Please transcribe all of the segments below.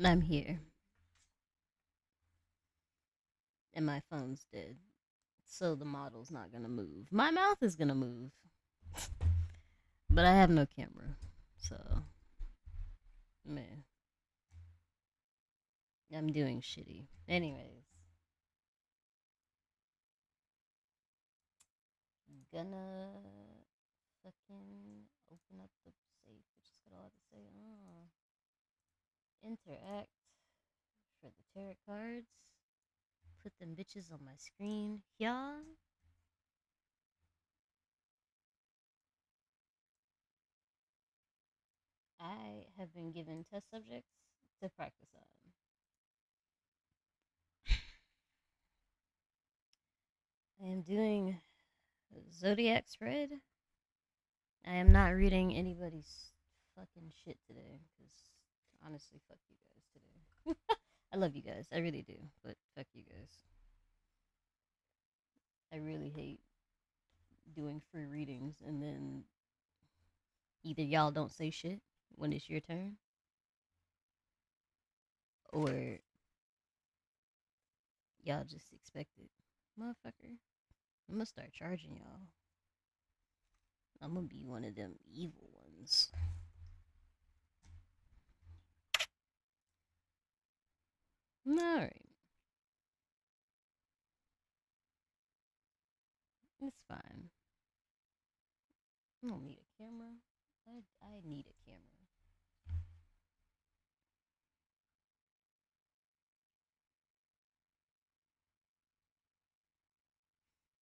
I'm here, and my phone's dead, so the model's not gonna move. My mouth is gonna move, but I have no camera, so man, I'm doing shitty. Anyways, gonna fucking open up the safe, which is what I have to say. Interact for the tarot cards. Put them bitches on my screen. Yeah. I have been given test subjects to practice on. I am doing zodiac spread. I am not reading anybody's fucking shit today because honestly, fuck you guys today. I love you guys, I really do, but fuck you guys. I really hate doing free readings and then either y'all don't say shit when it's your turn, or y'all just expect it. Motherfucker, I'm gonna start charging y'all. I'm gonna be one of them evil ones. Alright, it's fine. I don't need a camera. I need a camera.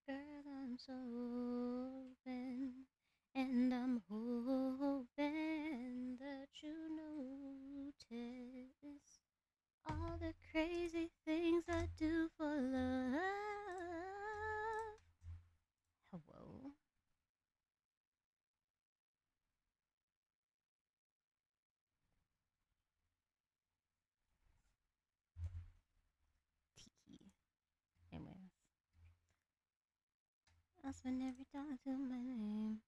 Girl, I'm so open, and I'm hoping that you notice all the crazy things I do for love. Hello? Tiki. Anyways, I spend every dollar to my name.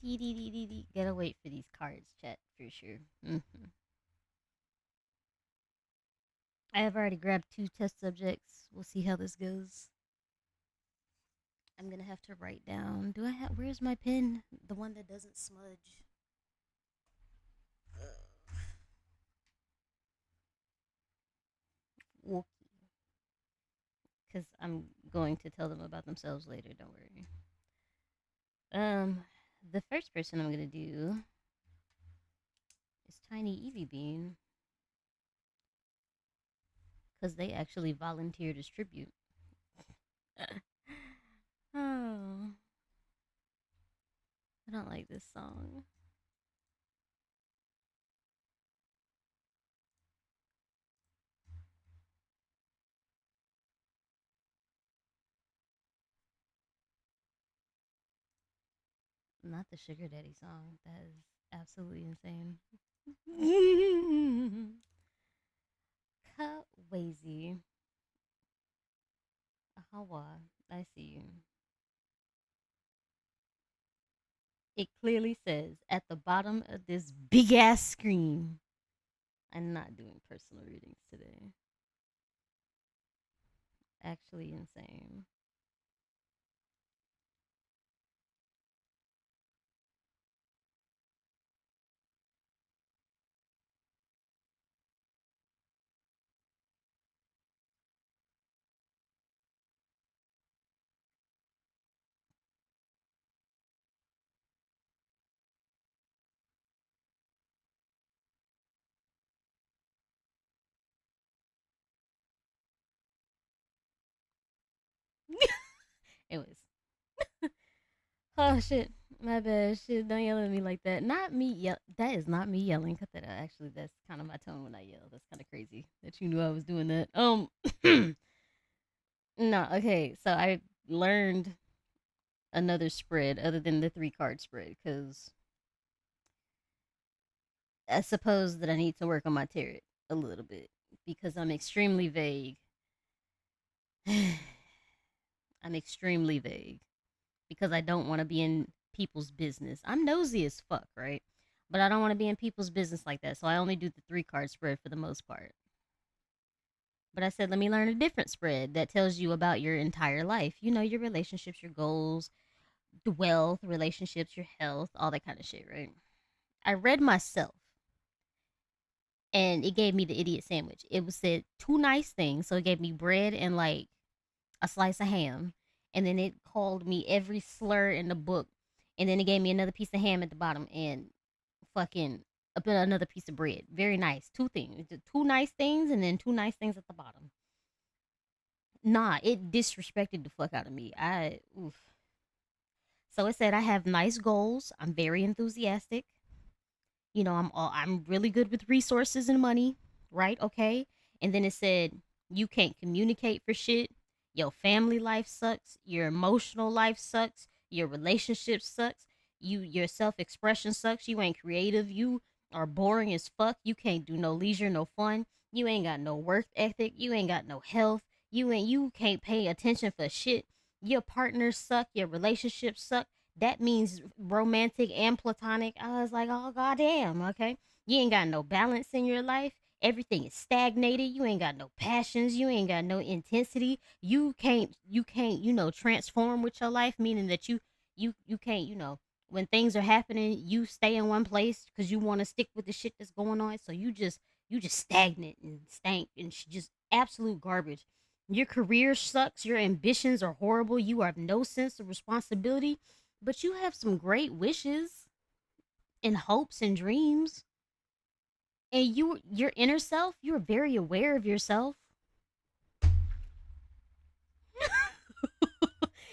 Dee dee dee dee dee. Gotta wait for these cards, chat, for sure. I have already grabbed 2 test subjects. We'll see how this goes. I'm gonna have to write down. Do I have? Where's my pen? The one that doesn't smudge. Okay, because I'm going to tell them about themselves later. Don't worry. Um, the first person I'm gonna do is Tiny Evie Bean because they actually volunteer to distribute. Oh, I don't like this song. Not the Sugar Daddy song. That is absolutely insane. Kawazy. Hawa. I see you. It clearly says at the bottom of this big ass screen. I'm not doing personal readings today. Actually insane. Anyways. Oh shit. My bad. Shit, don't yell at me like that. Not me yell. That is not me yelling. Cut that out. Actually, that's kind of my tone when I yell. That's kind of crazy that you knew I was doing that. No, okay. So I learned another spread other than the 3 card spread because I suppose that I need to work on my tarot a little bit because I'm extremely vague. I'm extremely vague because I don't want to be in people's business. I'm nosy as fuck, right? But I don't want to be in people's business like that. So I only do the 3 card spread for the most part. But I said, let me learn a different spread that tells you about your entire life. You know, your relationships, your goals, the wealth, relationships, your health, all that kind of shit, right? I read myself and it gave me the idiot sandwich. It was said 2 nice things. So it gave me bread and like a slice of ham. And then it called me every slur in the book. And then it gave me another piece of ham at the bottom and fucking another piece of bread. Very nice. 2 things. 2 nice things and then 2 nice things at the bottom. Nah, it disrespected the fuck out of me. Oof. So it said I have nice goals. I'm very enthusiastic. You know, I'm really good with resources and money, right? Okay. And then it said you can't communicate for shit. Your family life sucks. Your emotional life sucks. Your relationship sucks. Your self-expression sucks. You ain't creative. You are boring as fuck. You can't do no leisure, no fun. You ain't got no work ethic. You ain't got no health. You can't pay attention for shit. Your partners suck. Your relationships suck. That means romantic and platonic. I was like, oh goddamn, okay. You ain't got no balance in your life. Everything is stagnated. You ain't got no passions. You ain't got no intensity. You can't, transform with your life, meaning that you can't, when things are happening, you stay in one place because you want to stick with the shit that's going on. So you just stagnant and stank and just absolute garbage. Your career sucks. Your ambitions are horrible. You have no sense of responsibility, but you have some great wishes and hopes and dreams. And your inner self, you're very aware of yourself.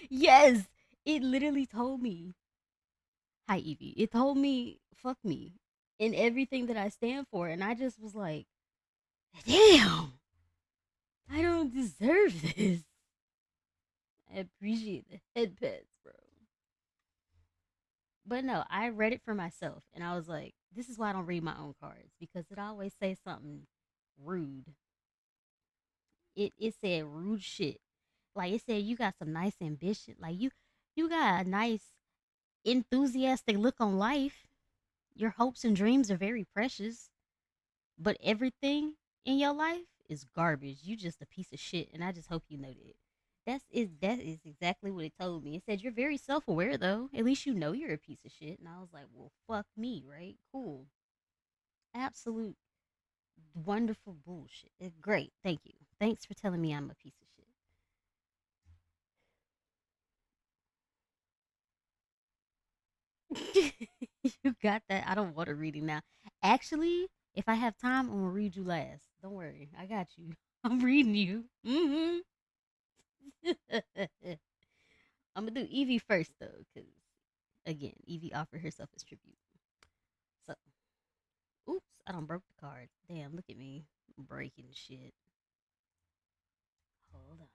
Yes, it literally told me, hi Evie. It told me, fuck me, in everything that I stand for. And I just was like, damn, I don't deserve this. I appreciate the head pets, bro. But no, I read it for myself and I was like, this is why I don't read my own cards because it always says something rude. It said rude shit. Like it said you got some nice ambition. Like you got a nice enthusiastic look on life. Your hopes and dreams are very precious, but everything in your life is garbage. You just a piece of shit, and I just hope you know that. That is exactly what it told me. It said you're very self aware though. At least you know you're a piece of shit. And I was like, well, fuck me, right? Cool, absolute wonderful bullshit. Great, thank you. Thanks for telling me I'm a piece of shit. You got that? I don't want to read it now. Actually, if I have time, I'm gonna read you last. Don't worry, I got you. I'm reading you. I'm gonna do Evie first though, because again, Evie offered herself as tribute. So, oops, I don't broke the card. Damn, look at me breaking shit. Hold on,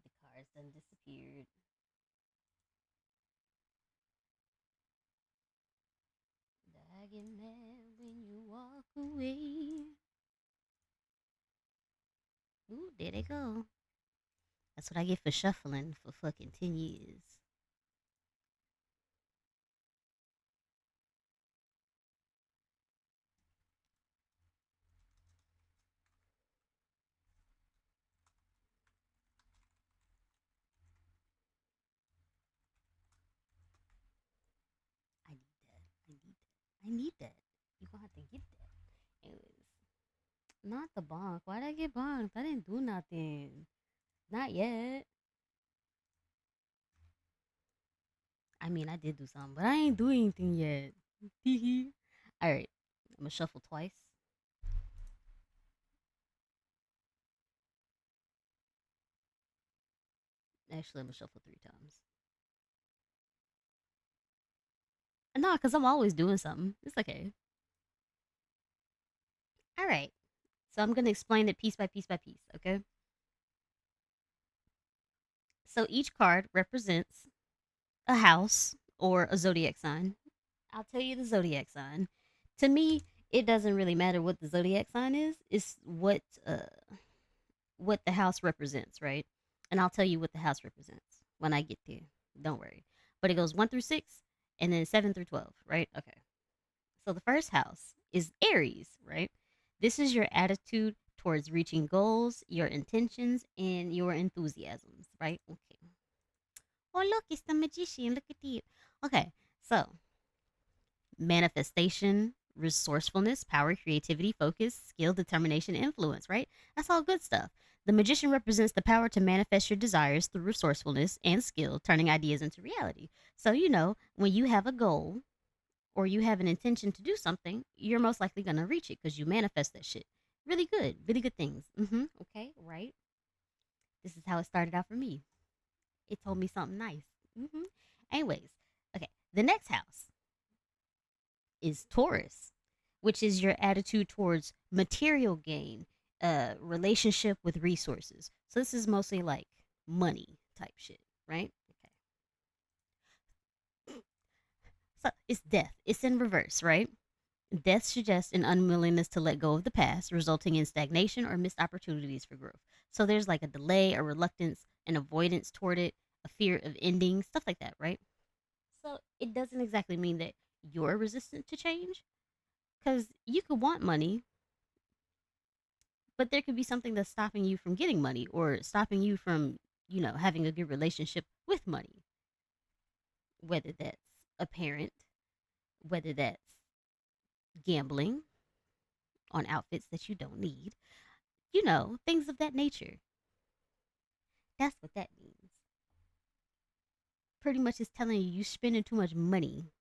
the cards done disappeared. I get mad when you walk away. Ooh, there they go. That's what I get for shuffling for fucking 10 years. I need that. I need that. I need that. You gonna have to get that. Anyways, not the bonk. Why'd I get bonked? I didn't do nothing. Not yet. I mean, I did do something, but I ain't do anything yet. All right, I'm gonna shuffle twice. Actually, I'm gonna shuffle 3 times. No, because I'm always doing something. It's okay. All right. So I'm going to explain it piece by piece by piece, okay? So each card represents a house or a zodiac sign. I'll tell you the zodiac sign. To me, it doesn't really matter what the zodiac sign is. It's what the house represents, right? And I'll tell you what the house represents when I get there. Don't worry. But it goes 1 through 6 and then 7 through 12, right? Okay. So the first house is Aries, right? This is your attitude towards reaching goals, your intentions, and your enthusiasms, right? Okay. Oh, look, it's the magician. Look at you. Okay. So manifestation, resourcefulness, power, creativity, focus, skill, determination, influence, right? That's all good stuff. The magician represents the power to manifest your desires through resourcefulness and skill, turning ideas into reality. So, when you have a goal or you have an intention to do something, you're most likely going to reach it because you manifest that shit. Really good things. Okay, right? This is how it started out for me. It told me something nice. Anyways, okay, the next house is Taurus, which is your attitude towards material gain, relationship with resources. So this is mostly like money type shit, right? Okay. So it's death. It's in reverse, right? Death suggests an unwillingness to let go of the past, resulting in stagnation or missed opportunities for growth. So there's like a delay, a reluctance, an avoidance toward it, a fear of ending, stuff like that, right? So it doesn't exactly mean that you're resistant to change because you could want money, but there could be something that's stopping you from getting money or stopping you from, having a good relationship with money, whether that's a parent, whether that's gambling on outfits that you don't need, things of that nature. That's what that means. Pretty much it's telling you spending too much money.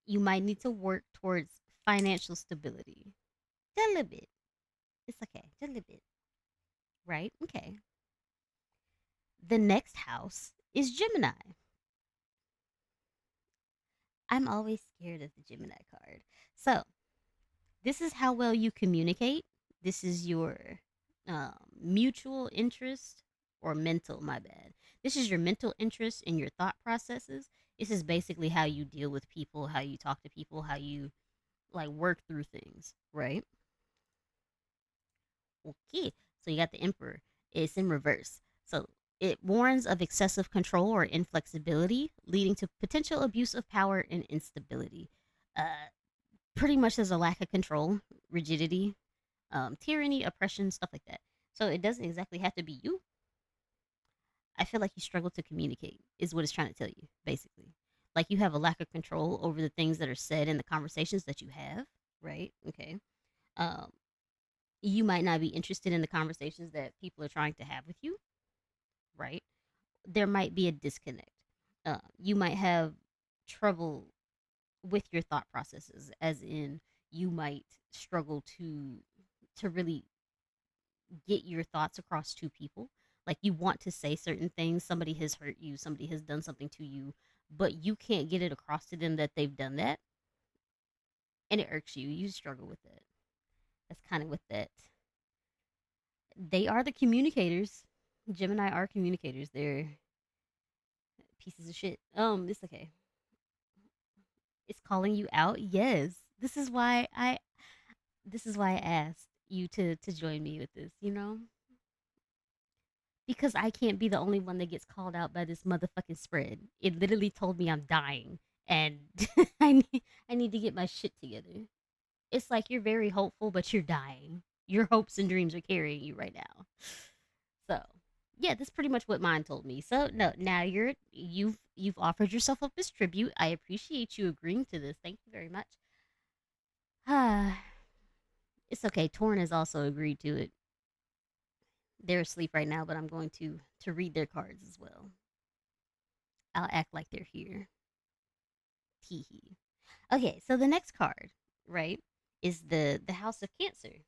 You might need to work towards financial stability. Just a little bit. It's okay. Just a little bit. Right? Okay. The next house is Gemini. I'm always scared of the Gemini card. So, this is how well you communicate. This is your mutual interest or mental, my bad. This is your mental interest in your thought processes. This is basically how you deal with people, how you talk to people, how you like work through things, right? Okay. So you got the Emperor. It's in reverse. So it warns of excessive control or inflexibility, leading to potential abuse of power and instability. Pretty much there's a lack of control, rigidity, tyranny, oppression, stuff like that. So it doesn't exactly have to be you. I feel like you struggle to communicate, is what it's trying to tell you, basically. Like you have a lack of control over the things that are said in the conversations that you have, right? Okay. Um, you might not be interested in the conversations that people are trying to have with you, right? There might be a disconnect. You might have trouble with your thought processes, as in you might struggle to really get your thoughts across to people. Like you want to say certain things, somebody has hurt you, somebody has done something to you, but you can't get it across to them that they've done that, and it irks you. You struggle with it. That's kind of what that. They are the communicators. Gemini are communicators. They're pieces of shit. It's okay. It's calling you out. Yes. This is why I asked you to join me with this, Because I can't be the only one that gets called out by this motherfucking spread. It literally told me I'm dying and I need to get my shit together. It's like you're very hopeful, but you're dying. Your hopes and dreams are carrying you right now. So, yeah, that's pretty much what mine told me. So, no, now you've offered yourself up as tribute. I appreciate you agreeing to this. Thank you very much. Ah, it's okay. Torn has also agreed to it. They're asleep right now, but I'm going to read their cards as well. I'll act like they're here. Tee hee. Okay, so the next card, right, is the House of Cancer.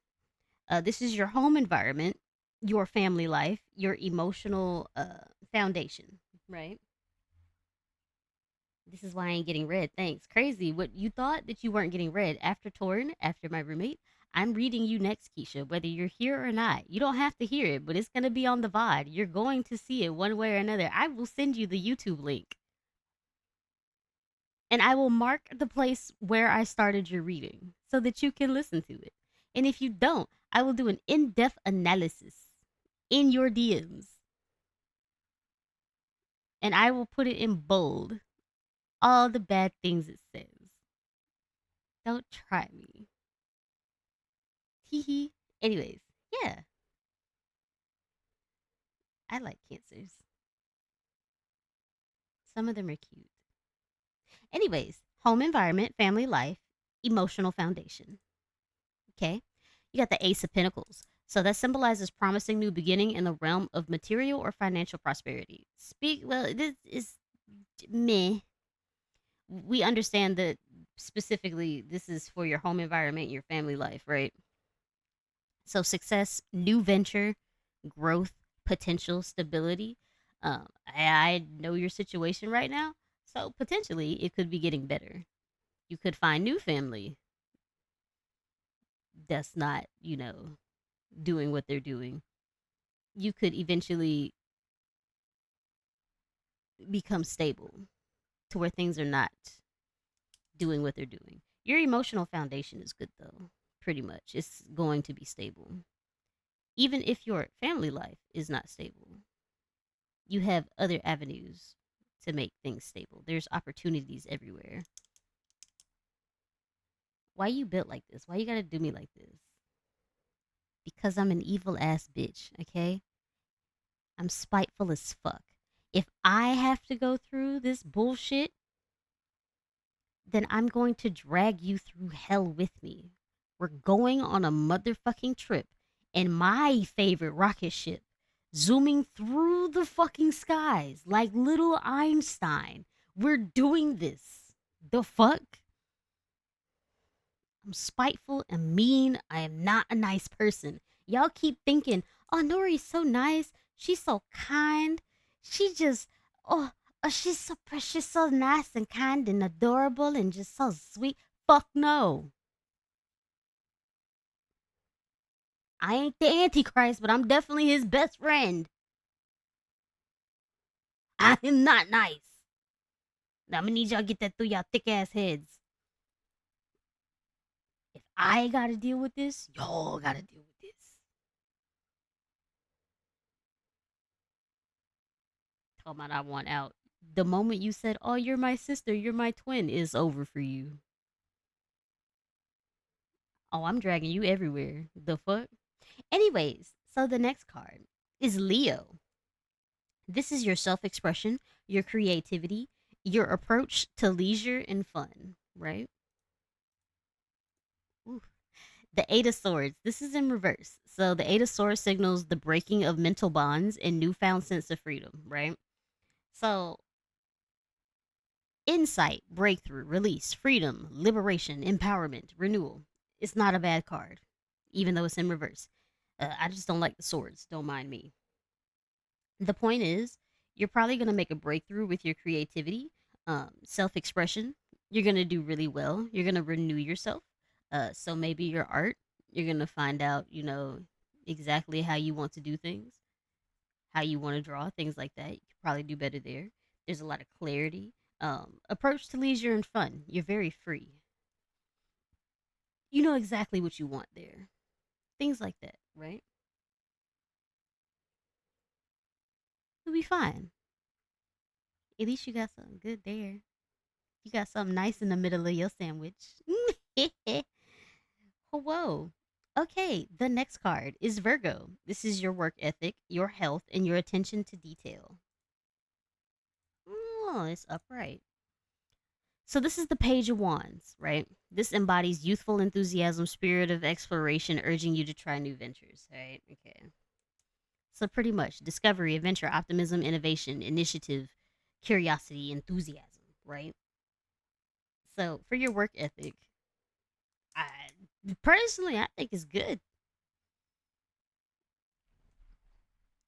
This is your home environment, your family life, your emotional foundation, right? This is why I ain't getting read. Thanks. Crazy. What you thought that you weren't getting read after Torin, after my roommate. I'm reading you next, Keisha, whether you're here or not. You don't have to hear it, but it's going to be on the VOD. You're going to see it one way or another. I will send you the YouTube link and I will mark the place where I started your reading so that you can listen to it. And if you don't, I will do an in depth analysis in your DMs and I will put it in bold all the bad things it says. Don't try me. Hee hee. Anyways, yeah, I like cancers. Some of them are cute. Anyways, home environment, family life, emotional foundation. Okay. You got the Ace of Pentacles. So that symbolizes promising new beginning in the realm of material or financial prosperity. This is meh. We understand that specifically this is for your home environment, your family life, right? So success, new venture, growth, potential, stability. I know your situation right now, so potentially it could be getting better. You could find new family that's not, doing what they're doing. You could eventually become stable to where things are not doing what they're doing. Your emotional foundation is good though, pretty much. It's going to be stable. Even if your family life is not stable, you have other avenues to make things stable. There's opportunities everywhere. Why you built like this? Why you gotta do me like this? Because I'm an evil ass bitch, okay? I'm spiteful as fuck. If I have to go through this bullshit, then I'm going to drag you through hell with me. We're going on a motherfucking trip in my favorite rocket ship, zooming through the fucking skies like little Einstein. We're doing this. The fuck? I'm spiteful and mean. I am not a nice person. Y'all keep thinking, oh, Nori's so nice. She's so kind. She just, oh, she's so precious, so nice and kind and adorable and just so sweet. Fuck no. I ain't the Antichrist, but I'm definitely his best friend. I am not nice. Now I'm gonna need y'all to get that through y'all thick ass heads. If I gotta deal with this, y'all gotta deal with this. Talking about I want out. The moment you said, "Oh, you're my sister, you're my twin," is over for you. Oh, I'm dragging you everywhere. The fuck? Anyways, so the next card is Leo. This is your self expression, your creativity, your approach to leisure and fun, right? Ooh. The Eight of Swords. This is in reverse. So the Eight of Swords signals the breaking of mental bonds and newfound sense of freedom, right? So insight, breakthrough, release, freedom, liberation, empowerment, renewal. It's not a bad card, even though it's in reverse. I just don't like the swords. Don't mind me. The point is, you're probably going to make a breakthrough with your creativity, self expression. You're going to do really well. You're going to renew yourself. So maybe your art, you're going to find out, exactly how you want to do things, how you want to draw, things like that. You could probably do better there. There's a lot of clarity. Approach to leisure and fun. You're very free. You know exactly what you want there. Things like that, right? You'll be fine. At least you got something good there. You got something nice in the middle of your sandwich. Whoa. Okay, the next card is Virgo. This is your work ethic, your health, and your attention to detail. Oh, it's upright. So this is the Page of Wands, right? This embodies youthful enthusiasm, spirit of exploration, urging you to try new ventures, right? Okay. So pretty much discovery, adventure, optimism, innovation, initiative, curiosity, enthusiasm, right? So for your work ethic, I personally I think it's good.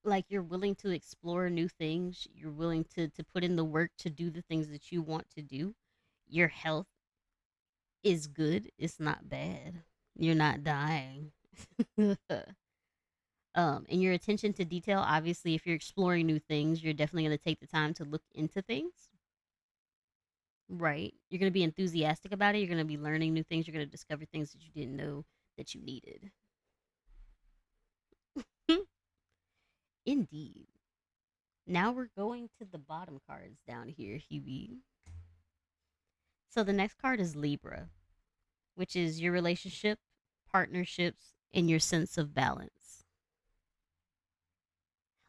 Like you're willing to explore new things, you're willing to put in the work to do the things that you want to do. Your health is good, it's not bad. You're not dying. And your attention to detail, obviously, if you're exploring new things, you're definitely going to take the time to look into things, right? You're going to be enthusiastic about it. You're going to be learning new things. You're going to discover things that you didn't know that you needed. Indeed. Now we're going to the bottom cards down here, Hubie. So the next card is Libra, which is your relationship, partnerships, and your sense of balance.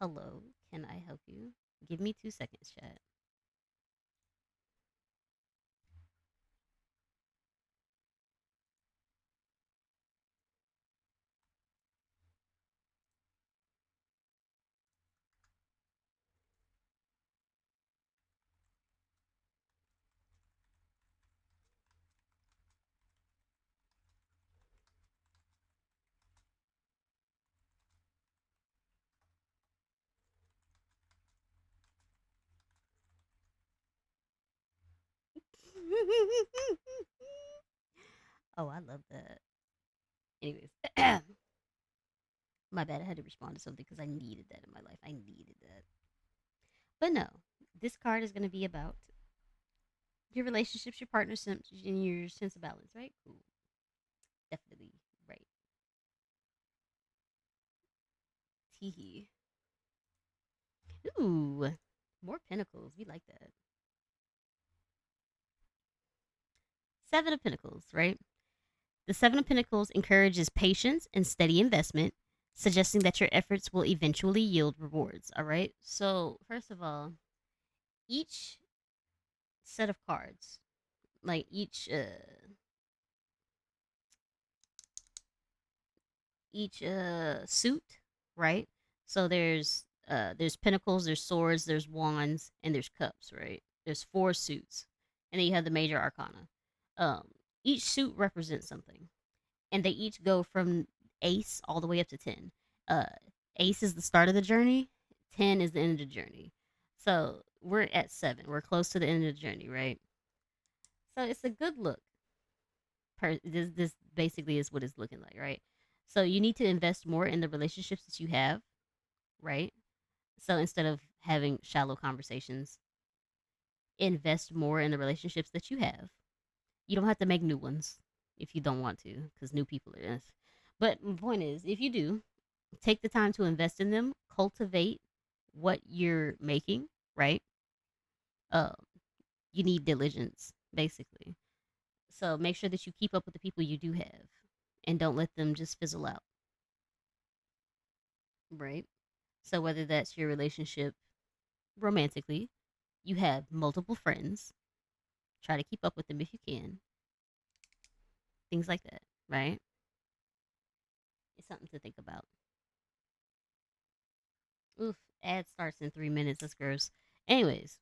Hello, can I help you? Give me 2 seconds, chat. Oh, I love that. Anyways, my bad. I had to respond to something because I needed that in my life. I needed that. But no, this card is going to be about your relationships, your partnerships, and your sense of balance, right? Cool. Definitely right. Teehee. Ooh, more pentacles. We like that. Seven of Pentacles, right? The Seven of Pentacles encourages patience and steady investment, suggesting that your efforts will eventually yield rewards. All right. So, first of all, each set of cards, like each suit, right? So there's pentacles, there's swords, there's wands, and there's cups, right? There's four suits, and then you have the major arcana. Um, each suit represents something, and they each go from ace all the way up to 10. Uh, Ace is the start of the journey, 10 is the end of the journey. So we're at 7. We're close to the end of the journey, right? So it's a good look. This basically is what it's looking like, right? So you need to invest more in the relationships that you have, right? So instead of having shallow conversations, invest more in the relationships that you have. You don't have to make new ones if you don't want to, because new people are. But the point is, if you do, take the time to invest in them, cultivate what you're making, right? Uh, you need diligence, basically. So make sure that you keep up with the people you do have and don't let them just fizzle out, right? So whether that's your relationship romantically, you have multiple friends, try to keep up with them if you can, things like that, right? It's something to think about. Oof, ad starts in 3 minutes. That's gross. Anyways,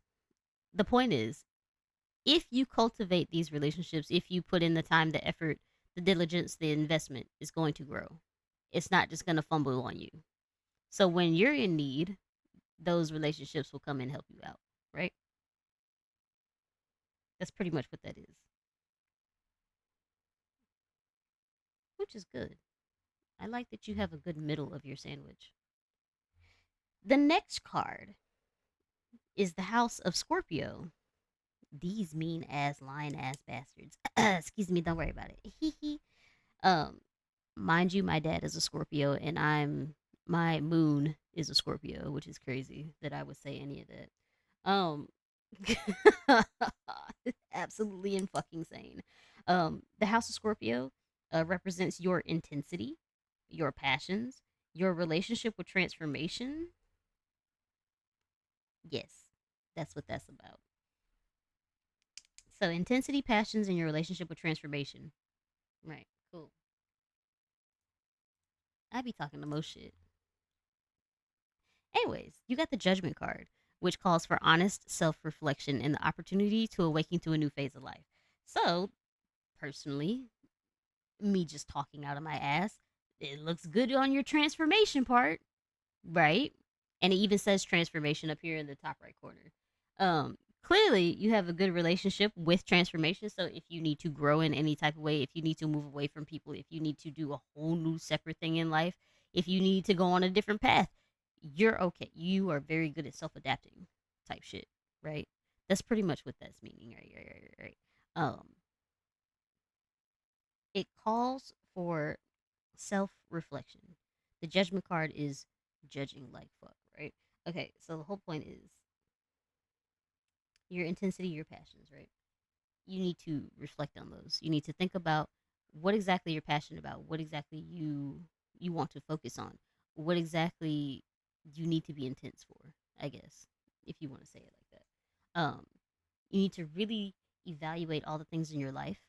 the point is, if you cultivate these relationships, if you put in the time, the effort, the diligence, the investment is going to grow. It's not just going to fumble on you. So when you're in need, those relationships will come and help you out, right? That's pretty much what that is, which is good. I like that you have a good middle of your sandwich. The next card is the House of Scorpio. These mean ass, lying ass bastards. Excuse me, don't worry about it. um, Mind you, my dad is a Scorpio, and my moon is a Scorpio, which is crazy that I would say any of that. Absolutely and fucking sane. The House of Scorpio represents your intensity, your passions, your relationship with transformation. Yes, that's what that's about. So intensity, passions, and your relationship with transformation. Right. Cool. I be talking the most shit. Anyways, you got the judgment card, which calls for honest self reflection and the opportunity to awaken to a new phase of life. So, personally, me just talking out of my ass, it looks good on your transformation part, right? And it even says transformation up here in the top right corner. Clearly, you have a good relationship with transformation. So if you need to grow in any type of way, if you need to move away from people, if you need to do a whole new separate thing in life, if you need to go on a different path, you're okay. You are very good at self adapting type shit, right? That's pretty much what that's meaning, right. It calls for self reflection. The judgment card is judging like fuck, right? Okay, so the whole point is your intensity, your passions, right? You need to reflect on those. You need to think about what exactly you're passionate about, what exactly you want to focus on, what exactly you need to be intense for, I guess, if you want to say it like that. You need to really evaluate all the things in your life.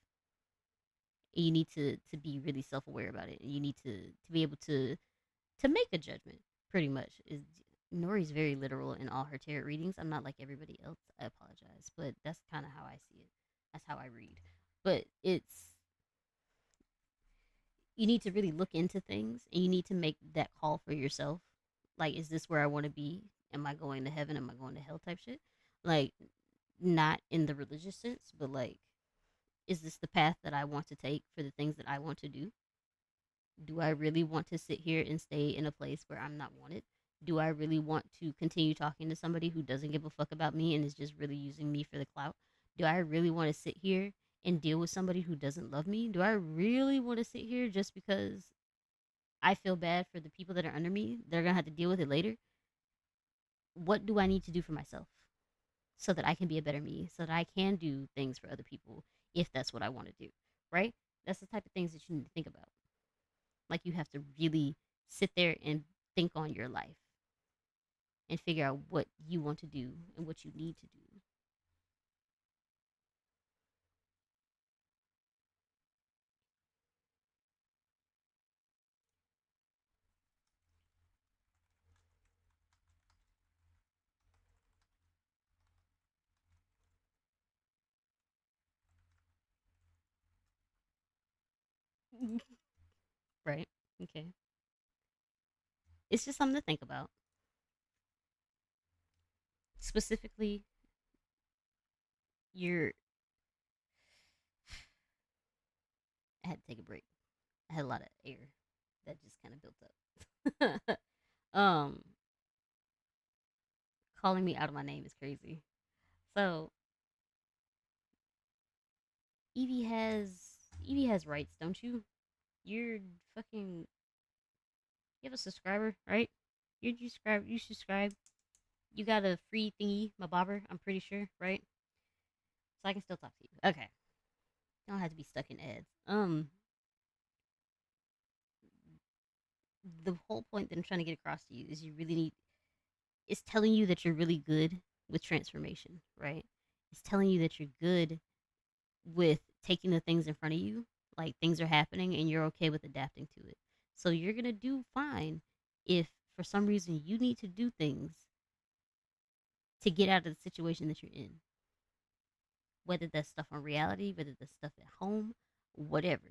You need to be really self aware about it. You need to be able to make a judgment. Pretty much is Nori's very literal in all her tarot readings. I'm not like everybody else. I apologize, but that's kind of how I see it. That's how I read. But it's you need to really look into things and you need to make that call for yourself. Like, is this where I want to be? Am I going to heaven? Am I going to hell? Type shit. Like, not in the religious sense, but like, is this the path that I want to take for the things that I want to do? Do I really want to sit here and stay in a place where I'm not wanted? Do I really want to continue talking to somebody who doesn't give a fuck about me and is just really using me for the clout? Do I really want to sit here and deal with somebody who doesn't love me? Do I really want to sit here just because I feel bad for the people that are under me? They're going to have to deal with it later. What do I need to do for myself so that I can be a better me, so that I can do things for other people if that's what I want to do, right? That's the type of things that you need to think about. Like, you have to really sit there and think on your life and figure out what you want to do and what you need to do. Right? Okay. It's just something to think about. Specifically, you're. I had to take a break. I had a lot of air that just kind of built up. Calling me out of my name is crazy. So Evie has rights, don't you? You're fucking. You have a subscriber, right? You subscribe. You got a free thingy, my bobber. I'm pretty sure, right? So I can still talk to you. Okay. You don't have to be stuck in ads. The whole point that I'm trying to get across to you is you really need. It's telling you that you're really good with transformation, right? It's telling you that you're good with taking the things in front of you, like things are happening and you're okay with adapting to it. So you're gonna do fine if for some reason you need to do things to get out of the situation that you're in. Whether that's stuff on reality, whether that's stuff at home, whatever.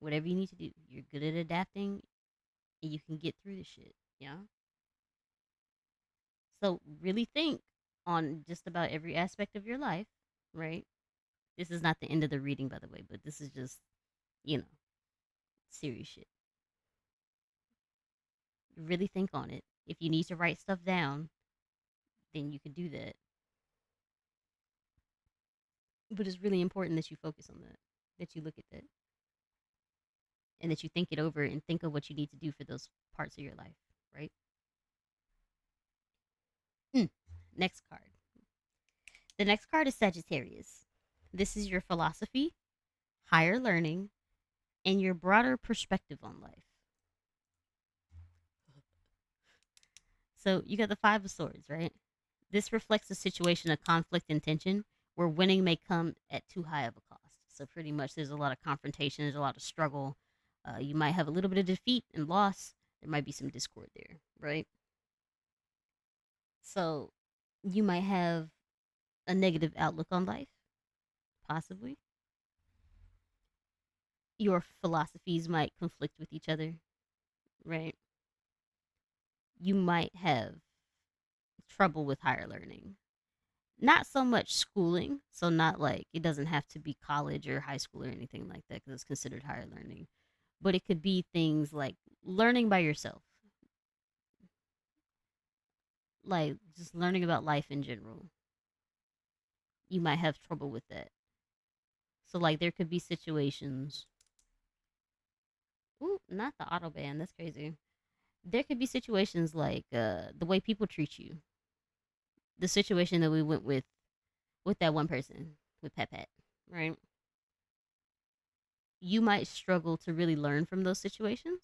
Whatever you need to do. You're good at adapting and you can get through the shit. Yeah. So really think on just about every aspect of your life, right? This is not the end of the reading, by the way, but this is just, you know, serious shit. Really think on it. If you need to write stuff down, then you can do that. But it's really important that you focus on that you look at that, and that you think it over and think of what you need to do for those parts of your life, right? Mm. Next card. The next card is Sagittarius. This is your philosophy, higher learning, and your broader perspective on life. So you got the Five of Swords, right? This reflects a situation of conflict and tension where winning may come at too high of a cost. So pretty much there's a lot of confrontation, there's a lot of struggle. You might have a little bit of defeat and loss. There might be some discord there, right? So you might have a negative outlook on life, possibly. Your philosophies might conflict with each other, right? You might have trouble with higher learning. Not so much schooling, so not like it doesn't have to be college or high school or anything like that because it's considered higher learning. But it could be things like learning by yourself, like just learning about life in general. You might have trouble with that. So like there could be situations. Ooh, not the autobahn. That's crazy. There could be situations like the way people treat you. The situation that we went with that one person with Pet Pet, right? You might struggle to really learn from those situations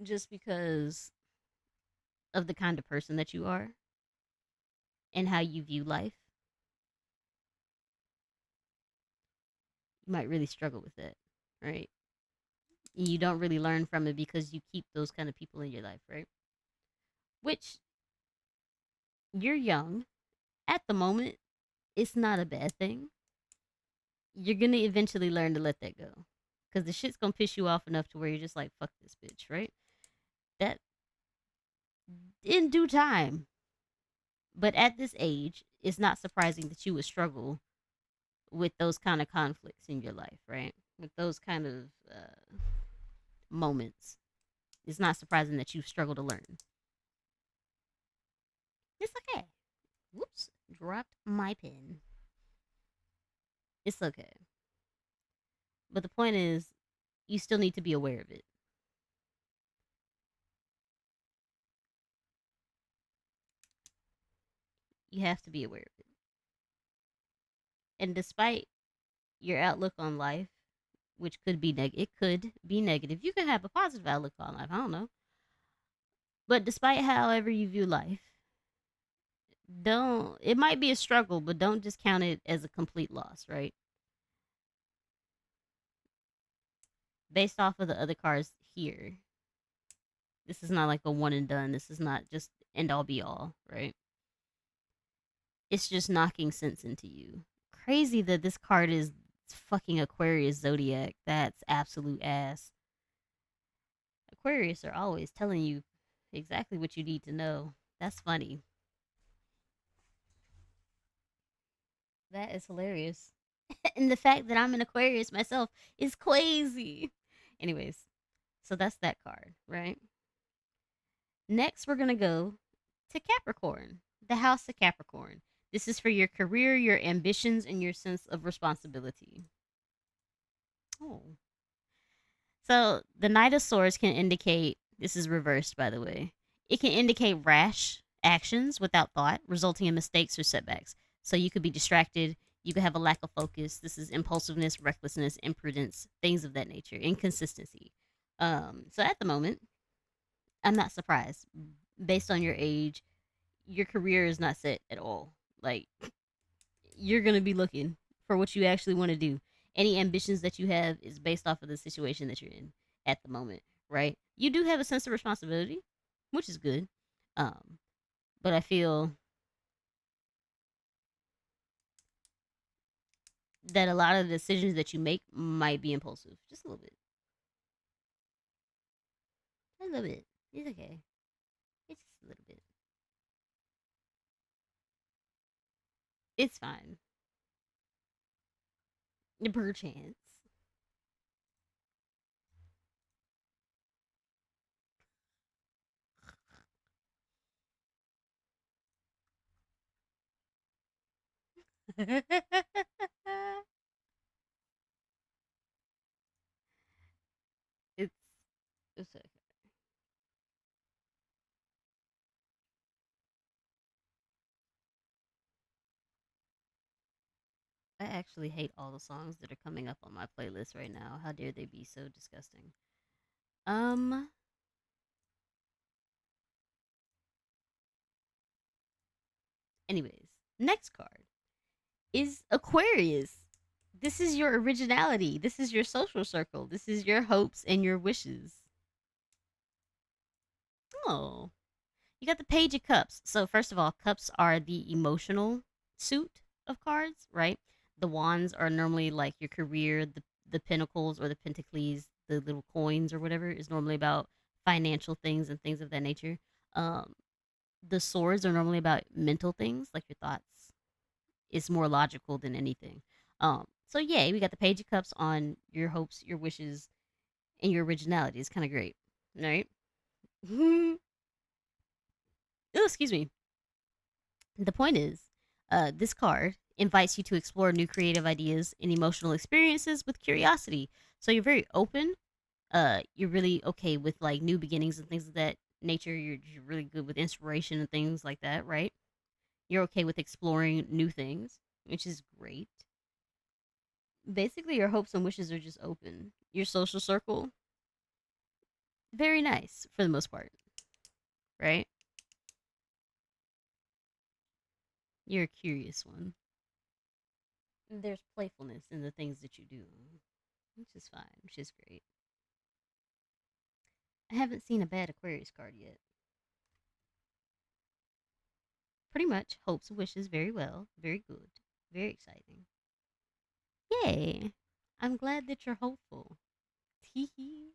just because of the kind of person that you are and how you view life. You might really struggle with it, right? You don't really learn from it because you keep those kind of people in your life, right? Which you're young. At the moment, it's not a bad thing. You're gonna eventually learn to let that go. Cause the shit's gonna piss you off enough to where you're just like, fuck this bitch, right? That in due time. But at this age, it's not surprising that you would struggle with those kind of conflicts in your life, right? With those kind of moments. It's not surprising that you struggle to learn. It's okay. Whoops, dropped my pen. It's okay. But the point is, you still need to be aware of it. You have to be aware of it. And despite your outlook on life, which could be it could be negative. You could have a positive outlook on life. I don't know. But despite however you view life, don't it might be a struggle, but don't just count it as a complete loss, right? Based off of the other cards here, this is not like a one and done. This is not just end all be all, right? It's just knocking sense into you. Crazy that this card is fucking Aquarius zodiac. That's absolute ass. Aquarius are always telling you exactly what you need to know. That's funny. That is hilarious. And the fact that I'm an Aquarius myself is crazy. Anyways, so that's that card, right? Next, we're going to go to Capricorn, the house of Capricorn. This is for your career, your ambitions, and your sense of responsibility. Oh. So the Knight of Swords can indicate, this is reversed, by the way, it can indicate rash actions without thought, resulting in mistakes or setbacks. So you could be distracted, you could have a lack of focus. This is impulsiveness, recklessness, imprudence, things of that nature, inconsistency. So at the moment, I'm not surprised. Based on your age, your career is not set at all. Like, you're going to be looking for what you actually want to do. Any ambitions that you have is based off of the situation that you're in at the moment, right? You do have a sense of responsibility, which is good. Um, but I feel that a lot of the decisions that you make might be impulsive, just a little bit. A little bit. It's okay. It's just a little bit. It's fine. Per chance. it's it's okay. I actually hate all the songs that are coming up on my playlist right now. How dare they be so disgusting? Um. Anyways, next card is Aquarius. This is your originality. This is your social circle. This is your hopes and your wishes. Oh, you got the Page of Cups. So first of all, cups are the emotional suit of cards, right? The wands are normally like your career. The pentacles or the pentacles, the little coins or whatever, is normally about financial things and things of that nature. Um, the swords are normally about mental things, like your thoughts. It's more logical than anything. So yeah, we got the Page of Cups on your hopes, your wishes, and your originality. It's kind of great, right? Oh, excuse me. The point is, this card invites you to explore new creative ideas and emotional experiences with curiosity. So you're very open. You're really okay with like new beginnings and things of that nature. You're really good with inspiration and things like that, right? You're okay with exploring new things, which is great. Basically, your hopes and wishes are just open. Your social circle, very nice for the most part, right? You're a curious one. There's playfulness in the things that you do, which is fine, which is great. I haven't seen a bad Aquarius card yet. Pretty much hopes and wishes very well, very good, very exciting. Yay! I'm glad that you're hopeful. Tee hee.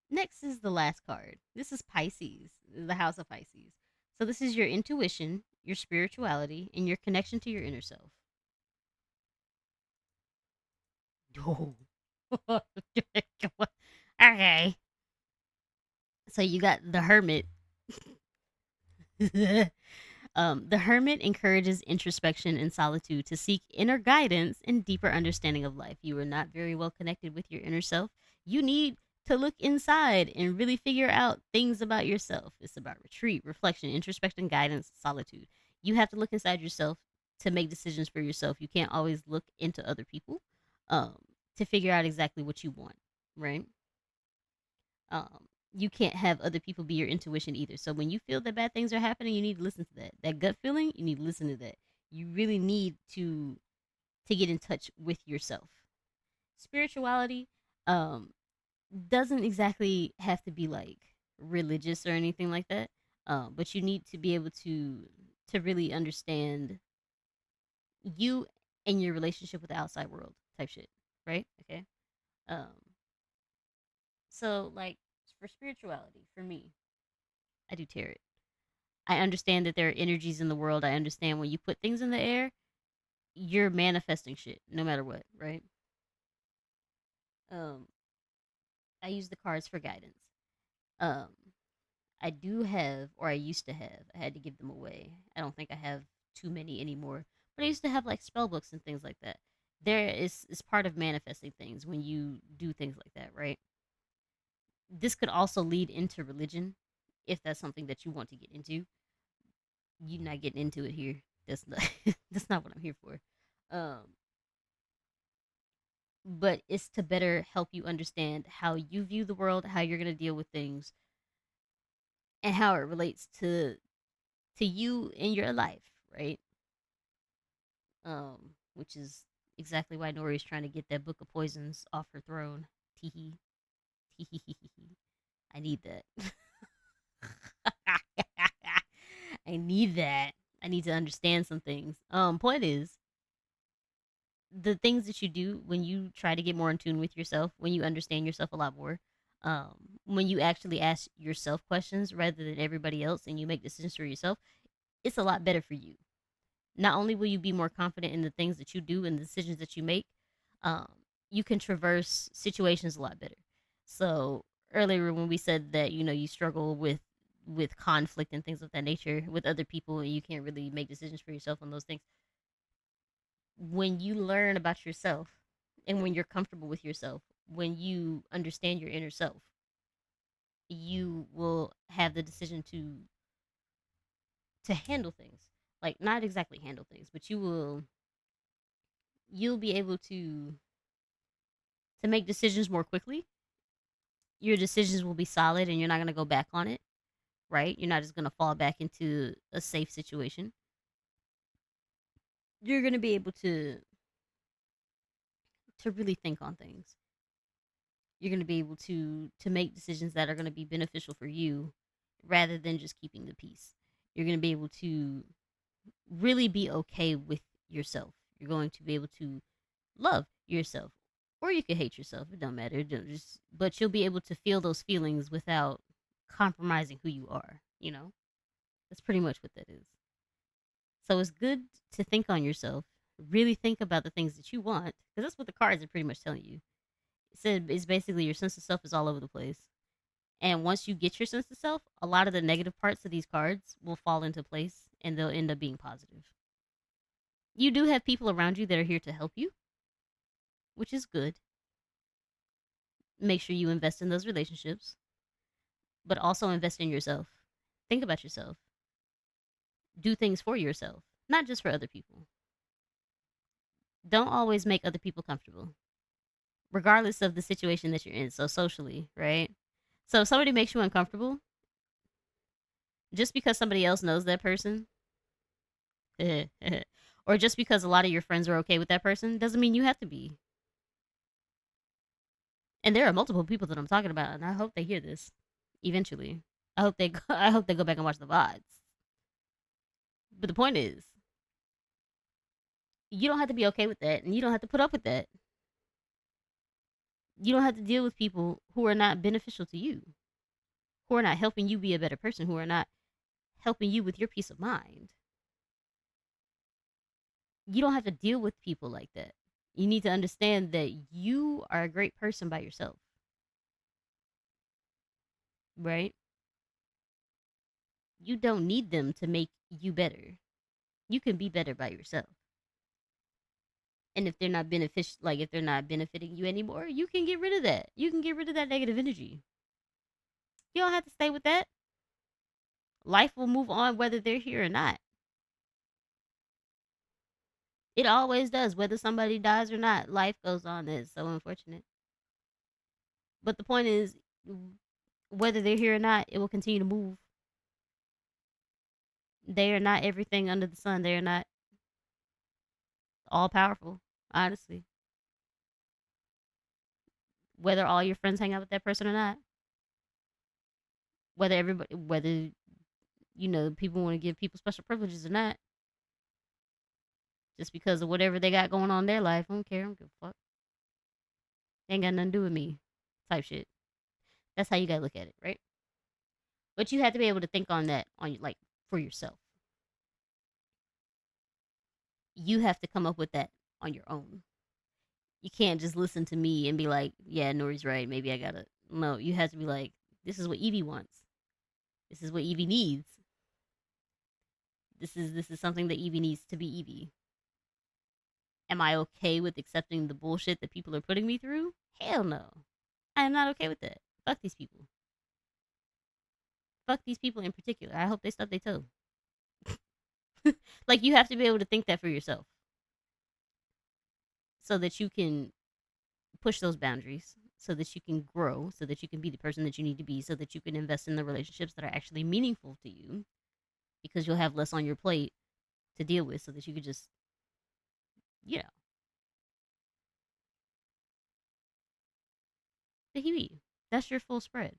Next is the last card. This is Pisces, the House of Pisces. So this is your intuition, your spirituality, and your connection to your inner self. Oh. Okay. So you got the Hermit. The hermit encourages introspection and solitude to seek inner guidance and deeper understanding of life. You are not very well connected with your inner self. You need to look inside and really figure out things about yourself. It's about retreat, reflection, introspection, guidance, solitude. You have to look inside yourself to make decisions for yourself. You can't always look into other people um, to figure out exactly what you want, right? You can't have other people be your intuition either. So when you feel that bad things are happening, you need to listen to that. That gut feeling, you need to listen to that. You really need to get in touch with yourself. Spirituality um doesn't exactly have to be like religious or anything like that. But you need to be able to really understand you and your relationship with the outside world type shit, right? Okay. Um so like for spirituality, for me, I do tarot. I understand that there are energies in the world. I understand when you put things in the air, you're manifesting shit no matter what, right? Um, I use the cards for guidance. Um, I do have, or I used to have, I had to give them away. I don't think I have too many anymore. But I used to have like spell books and things like that. There is part of manifesting things when you do things like that, right? This could also lead into religion if that's something that you want to get into. You're not getting into it here. That's not that's not what I'm here for. Um, but it's to better help you understand how you view the world, how you're going to deal with things, and how it relates to you in your life, right? Which is exactly why Nori's trying to get that book of poisons off her throne. Teehee, teehee. I need that. I need that. I need to understand some things. Point is, the things that you do when you try to get more in tune with yourself, when you understand yourself a lot more, when you actually ask yourself questions rather than everybody else and you make decisions for yourself, it's a lot better for you. Not only will you be more confident in the things that you do and the decisions that you make, um, you can traverse situations a lot better. So earlier when we said that you struggle with conflict and things of that nature with other people and you can't really make decisions for yourself on those things, when you learn about yourself and when you're comfortable with yourself, when you understand your inner self, you will have the decision to handle things. Like not exactly handle things, but you'll be able to make decisions more quickly. Your decisions will be solid and you're not going to go back on it, right? You're not just going to fall back into a safe situation. You're going to be able to really think on things. You're going to be able to make decisions that are going to be beneficial for you rather than just keeping the peace. You're going to be able to really be okay with yourself. You're going to be able to love yourself. Or you could hate yourself. It don't matter. It don't just, but you'll be able to feel those feelings without compromising who you are. You know, that's pretty much what that is. So it's good to think on yourself. Really think about the things that you want, because that's what the cards are pretty much telling you. It said it's basically your sense of self is all over the place. And once you get your sense of self, a lot of the negative parts of these cards will fall into place and they'll end up being positive. You do have people around you that are here to help you, which is good. Make sure you invest in those relationships, but also invest in yourself. Think about yourself. Do things for yourself, not just for other people. Don't always make other people comfortable, regardless of the situation that you're in. So, socially, right? So, if somebody makes you uncomfortable, just because somebody else knows that person, or just because a lot of your friends are okay with that person, doesn't mean you have to be. And there are multiple people that I'm talking about, and I hope they hear this eventually. I hope they I hope they go back and watch the VODs. But the point is, you don't have to be okay with that, and you don't have to put up with that. You don't have to deal with people who are not beneficial to you, who are not helping you be a better person, who are not helping you with your peace of mind. You don't have to deal with people like that. You need to understand that you are a great person by yourself, right? You don't need them to make you better. You can be better by yourself. And if they're not beneficial, like if they're not benefiting you anymore, you can get rid of that. You can get rid of that negative energy. You don't have to stay with that. Life will move on whether they're here or not. It always does, whether somebody dies or not. Life goes on. It's so unfortunate. But the point is, whether they're here or not, it will continue to move. They are not everything under the sun. They are not all powerful, honestly. Whether all your friends hang out with that person or not, whether people want to give people special privileges or not, just because of whatever they got going on in their life, I don't care. I don't give a fuck. They ain't got nothing to do with me, type shit. That's how you gotta look at it, right? But you have to be able to think on that like for yourself. You have to come up with that on your own. You can't just listen to me and be like, yeah, Nori's right. Maybe I gotta. No, you have to be like, this is what Evie wants. This is what Evie needs. This is something that Evie needs to be Evie. Am I okay with accepting the bullshit that people are putting me through? Hell no. I am not okay with that. Fuck these people. Fuck these people in particular. I hope they stub their toe. Like you have to be able to think that for yourself so that you can push those boundaries, so that you can grow, so that you can be the person that you need to be, so that you can invest in the relationships that are actually meaningful to you because you'll have less on your plate to deal with so that you could just, you know, the Huey. That's your full spread.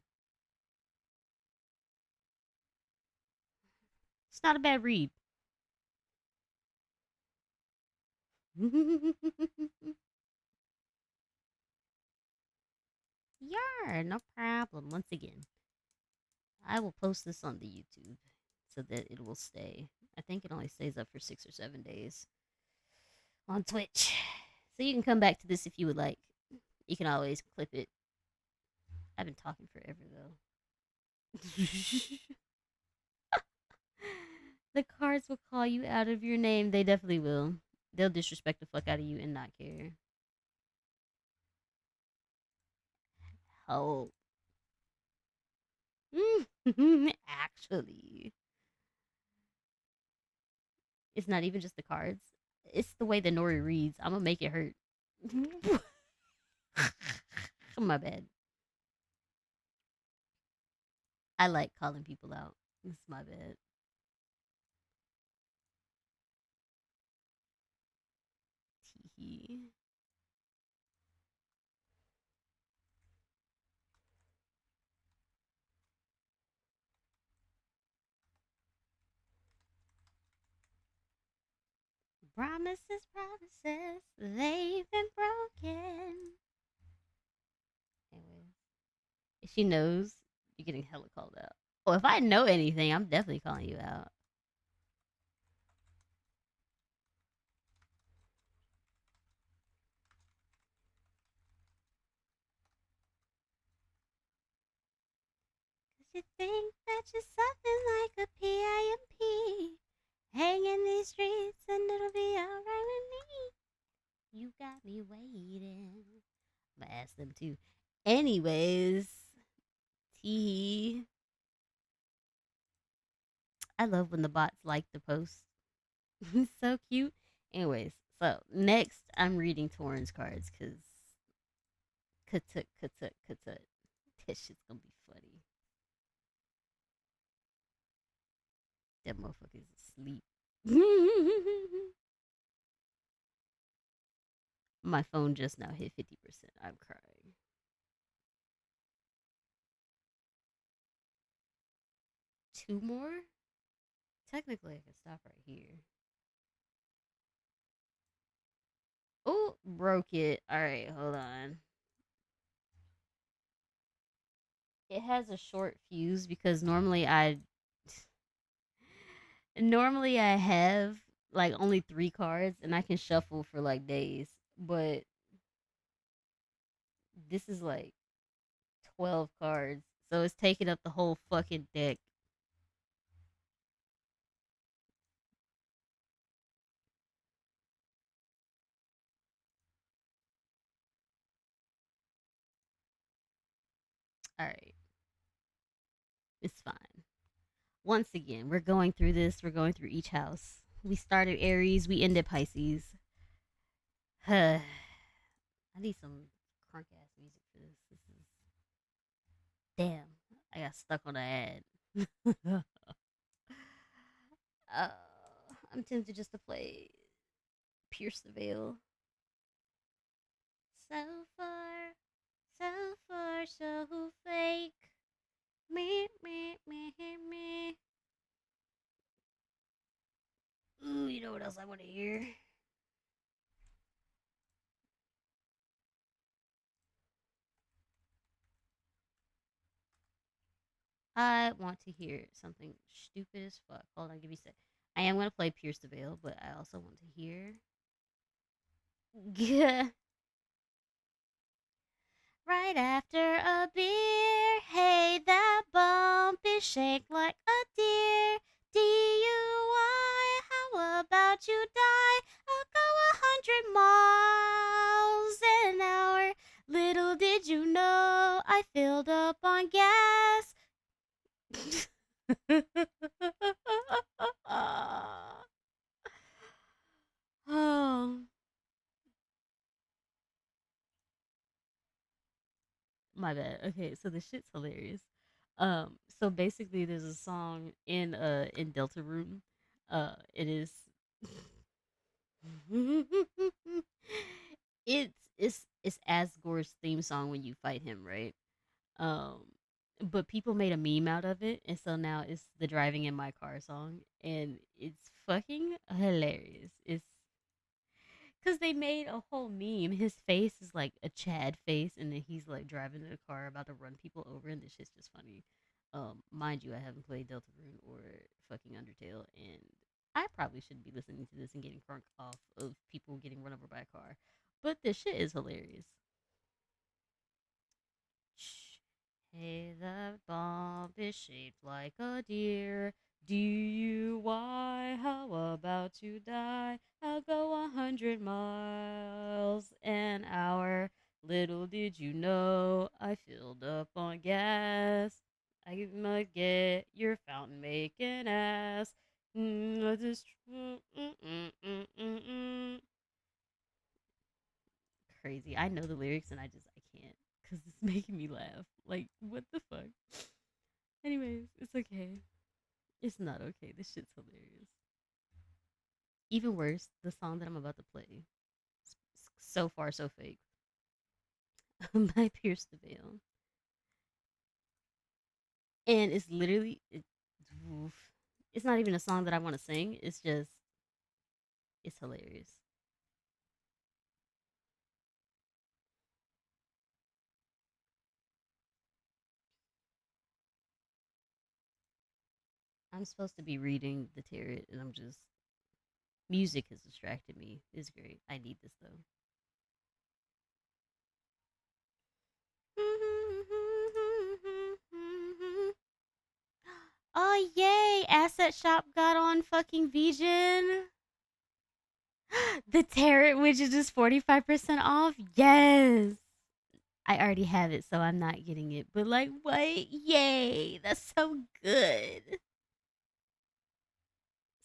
It's not a bad read. Yeah, no problem. Once again, I will post this on the YouTube so that it will stay. I think it only stays up for 6 or 7 days on Twitch. So you can come back to this if you would like. You can always clip it. I've been talking forever though. The cards will call you out of your name. They definitely will. They'll disrespect the fuck out of you and not care. Oh. Actually, it's not even just the cards. It's the way the Nori reads. I'm gonna make it hurt. My bad. I like calling people out. It's my bad. Teehee. Promises, promises, they've been broken. she knows, you're getting hella called out. Well, if I know anything, I'm definitely calling you out. Cause you think that you're something like a PIMP. Hang in these streets and it'll be alright with me. You got me waiting. I'm gonna ask them too. Anyways, T. I love when the bots like the post. It's so cute. Anyways, so next I'm reading Torrance cards because katut katut katut. This shit's gonna be funny. That motherfucker's asleep. My phone just now hit 50%. I'm crying. Two more? Technically, I can stop right here. Oh, broke it. All right, hold on. It has a short fuse because normally I have like only 3 cards and I can shuffle for like days, but this is like 12 cards, so it's taking up the whole fucking deck. All right, it's fine. Once again, we're going through this. We're going through each house. We started Aries, we ended Pisces. I need some crunk ass music for this. This is damn. I got stuck on an ad. uh, I'm tempted just to play Pierce the Veil. So far, so far, so fake. Me. Ooh, you know what else I want to hear? I want to hear something stupid as fuck. Hold on, give me a sec. I am gonna play Pierce the Veil, but I also want to hear. Right after a beer, hey, that bump is shaped like a deer. DUI, how about you die? I'll go 100 miles an hour. Little did you know I filled up on gas. Oh, my bad. Okay, so the shit's hilarious. So basically, there's a song in Delta Room. It is. It's Asgore's theme song when you fight him, right? Um, but people made a meme out of it, and so now it's the driving in my car song, and it's fucking hilarious. It's because they made a whole meme. His face is like a Chad face, and then he's like driving in a car about to run people over, and this shit's just funny. Mind you, I haven't played Deltarune or fucking Undertale, and I probably shouldn't be listening to this and getting crunk off of people getting run over by a car. But this shit is hilarious. Shh. Hey, that bomb is shaped like a deer. DUI, how about to die? I'll go 100 miles an hour. Little did you know I filled up on gas. I'ma get your fountain making ass. I just crazy. I know the lyrics and I can't because it's making me laugh. Like what the fuck? Anyways, it's okay. It's not okay. This shit's hilarious. Even worse, the song that I'm about to play. So far, so fake. By Pierce the Veil, and it's literally oof. It's not even a song that I want to sing. It's just it's hilarious. I'm supposed to be reading the tarot, and I'm just music has distracted me. It's great. I need this though. Oh yay! Asset Shop got on fucking Vision. The tarot widget is 45% off. Yes. I already have it, so I'm not getting it. But like, what? Yay! That's so good.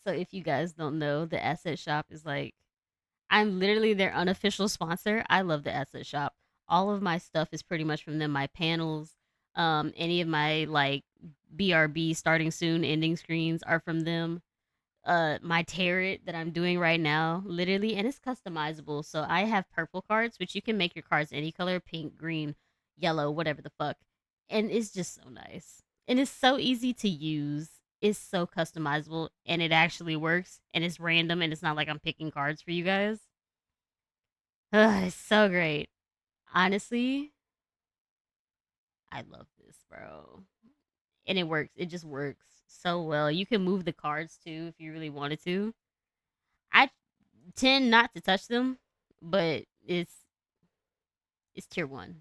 So if you guys don't know, the Asset Shop is like I'm literally their unofficial sponsor. I love the Asset Shop. All of my stuff is pretty much from them. My panels, any of my like BRB starting soon ending screens are from them. My tarot that I'm doing right now, literally, and it's customizable. So I have purple cards, which you can make your cards any color, pink, green, yellow, whatever the fuck. And it's just so nice. And it's so easy to use. It's so customizable and it actually works and it's random and it's not like I'm picking cards for you guys. Ugh, it's so great. Honestly, I love this, bro. And it works. It just works so well. You can move the cards too if you really wanted to. I tend not to touch them, but it's tier 1.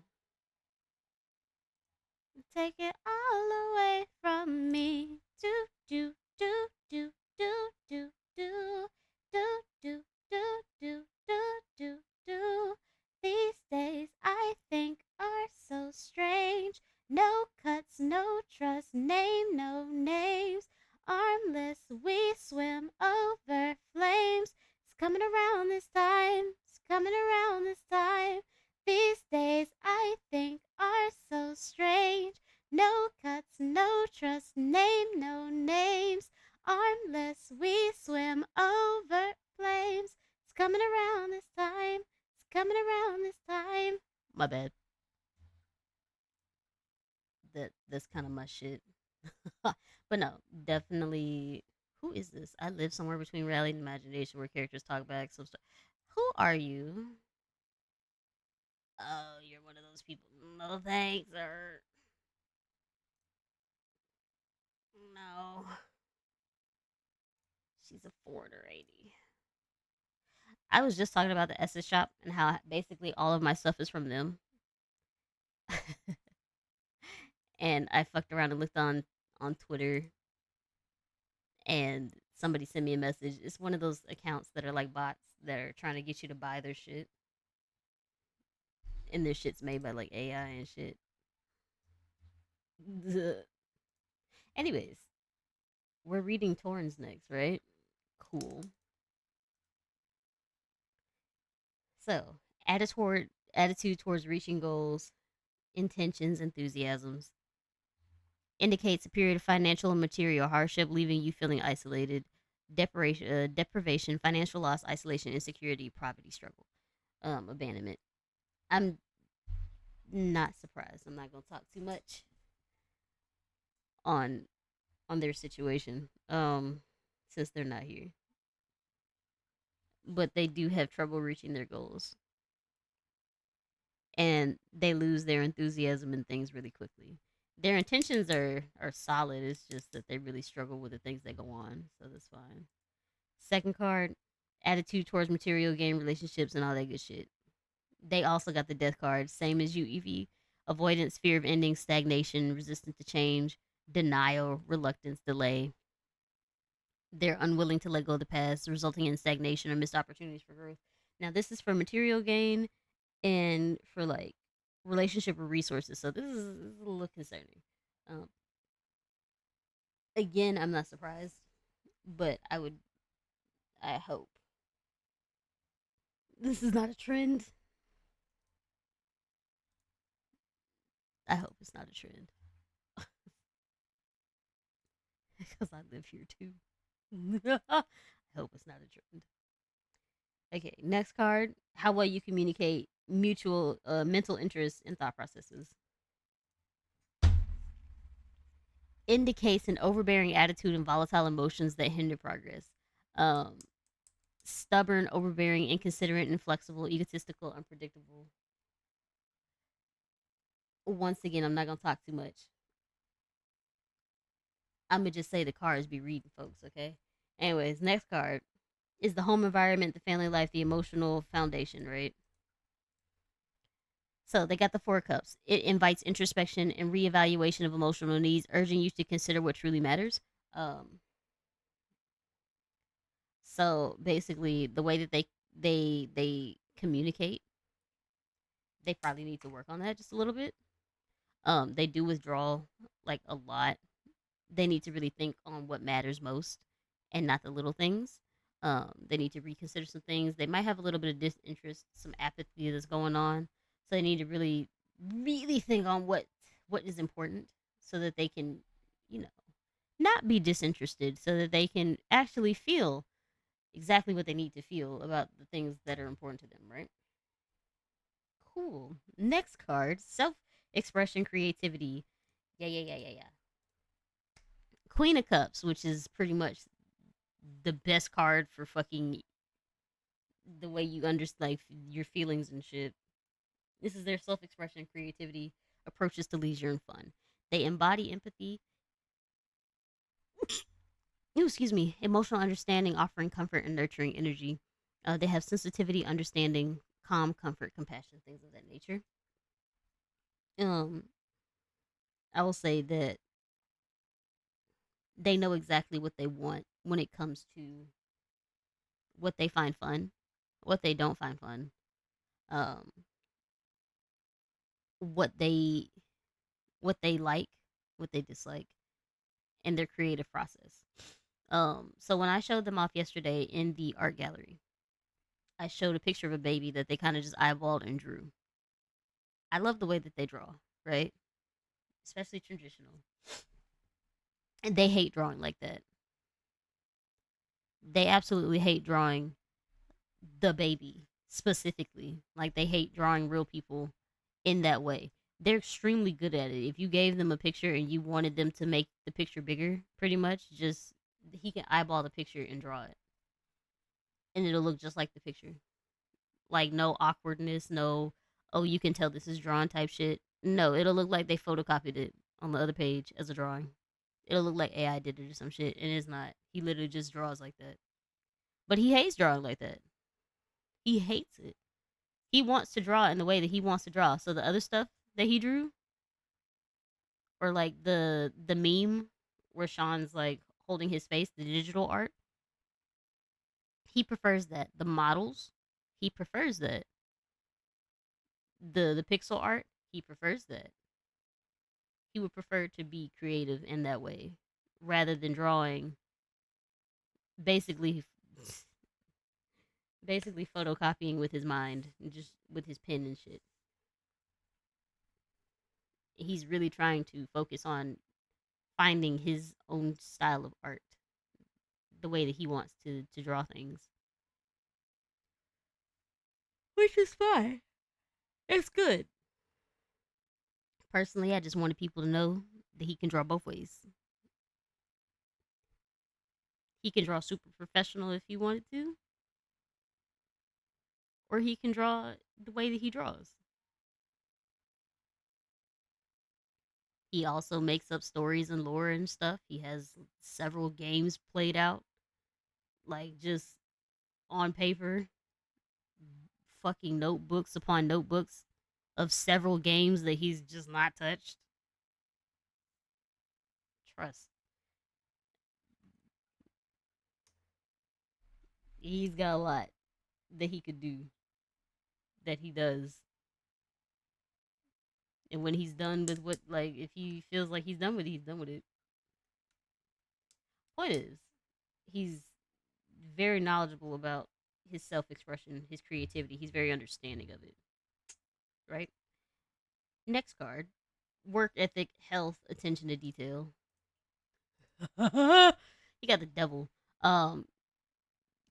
Take it all away from me. Do do do do do do do do do do do do do do. These days I think are so strange. No cuts, no trust, name no names. Armless, we swim over flames. It's coming around this time. It's coming around this time. These days I think are so strange. No cuts, no trust, name no names. Armless, we swim over flames. It's coming around this time. It's coming around this time. My bad. That's kind of my shit. But no, definitely. Who is this? I live somewhere between reality and imagination, where characters talk back. Some stuff. Who are you? Oh, you're one of those people. No thanks, or no. She's a foreigner, 80. I was just talking about the Essence shop and how basically all of my stuff is from them. And I fucked around and looked on Twitter, and somebody sent me a message. It's one of those accounts that are like bots that are trying to get you to buy their shit, and their shit's made by like AI and shit. Anyways, we're reading Torrens next, right? Cool. So, attitude towards reaching goals, intentions, enthusiasms. Indicates a period of financial and material hardship, leaving you feeling isolated, deprivation, financial loss, isolation, insecurity, poverty, struggle, abandonment. I'm not surprised. I'm not gonna talk too much on their situation, since they're not here. But they do have trouble reaching their goals, and they lose their enthusiasm in things really quickly. Their intentions are solid. It's just that they really struggle with the things that go on. So that's fine. Second card, attitude towards material gain, relationships, and all that good shit. They also got the death card, same as you, Evie. Avoidance, fear of ending, stagnation, resistant to change, denial, reluctance, delay. They're unwilling to let go of the past, resulting in stagnation or missed opportunities for growth. Now, this is for material gain and for like relationship or resources. So this is a little concerning. Um, again, I'm not surprised, but I hope this is not a trend. I hope it's not a trend because I live here too. I hope it's not a trend. Okay, next card. How well you communicate mutual mental interests and thought processes. Indicates an overbearing attitude and volatile emotions that hinder progress. Um, Stubborn, overbearing, inconsiderate, inflexible, egotistical, unpredictable. Once again, I'm not gonna talk too much. I'm gonna just say the cards be reading, folks. Okay. Anyways, next card is the home environment, the family life, the emotional foundation. Right. So they got the four cups. It invites introspection and reevaluation of emotional needs, urging you to consider what truly matters. Um, so basically, the way that they communicate, they probably need to work on that just a little bit. They do withdraw like a lot. They need to really think on what matters most and not the little things. They need to reconsider some things. They might have a little bit of disinterest, some apathy that's going on. So they need to really, really think on what is important so that they can, you know, not be disinterested, so that they can actually feel exactly what they need to feel about the things that are important to them, right? Cool. Next card, self expression, creativity. Yeah, yeah, yeah, yeah, yeah. Queen of Cups, which is pretty much the best card for fucking the way you understand like your feelings and shit. This is their self-expression, creativity, approaches to leisure and fun. They embody empathy, excuse me, emotional understanding, offering comfort and nurturing energy. They have sensitivity, understanding, calm, comfort, compassion, things of that nature. Um, I will say that they know exactly what they want when it comes to what they find fun, what they don't find fun, um, what they what they like, what they dislike, and their creative process. So when I showed them off yesterday in the art gallery, I showed a picture of a baby that they kind of just eyeballed and drew. I love the way that they draw, right? Especially traditional. And they hate drawing like that. They absolutely hate drawing the baby specifically. Like they hate drawing real people in that way. They're extremely good at it. If you gave them a picture and you wanted them to make the picture bigger, pretty much, just he can eyeball the picture and draw it, and it'll look just like the picture. Like no awkwardness, no oh you can tell this is drawn type shit. No, it'll look like they photocopied it on the other page as a drawing. It'll look like AI did it or some shit, and it's not. He literally just draws like that. But he hates drawing like that. He hates it. He wants to draw in the way that he wants to draw. So the other stuff that he drew, or like the meme where Sean's like holding his face, the digital art, he prefers that. The models, he prefers that. The pixel art, he prefers that. He would prefer to be creative in that way rather than drawing basically basically photocopying with his mind, just with his pen and shit. He's really trying to focus on finding his own style of art, the way that he wants to draw things, which is fine. It's good. Personally, I just wanted people to know that he can draw both ways. He can draw super professional if he wanted to, or he can draw the way that he draws. He also makes up stories and lore and stuff. He has several games played out, like just on paper, fucking notebooks upon notebooks of several games that he's just not touched. Trust. He's got a lot that he could do that he does. And when he's done with what, like, if he feels like he's done with it, he's done with it. Point is, he's very knowledgeable about his self expression, his creativity. He's very understanding of it, right? Next card, work ethic, health, attention to detail. You got the devil. Um,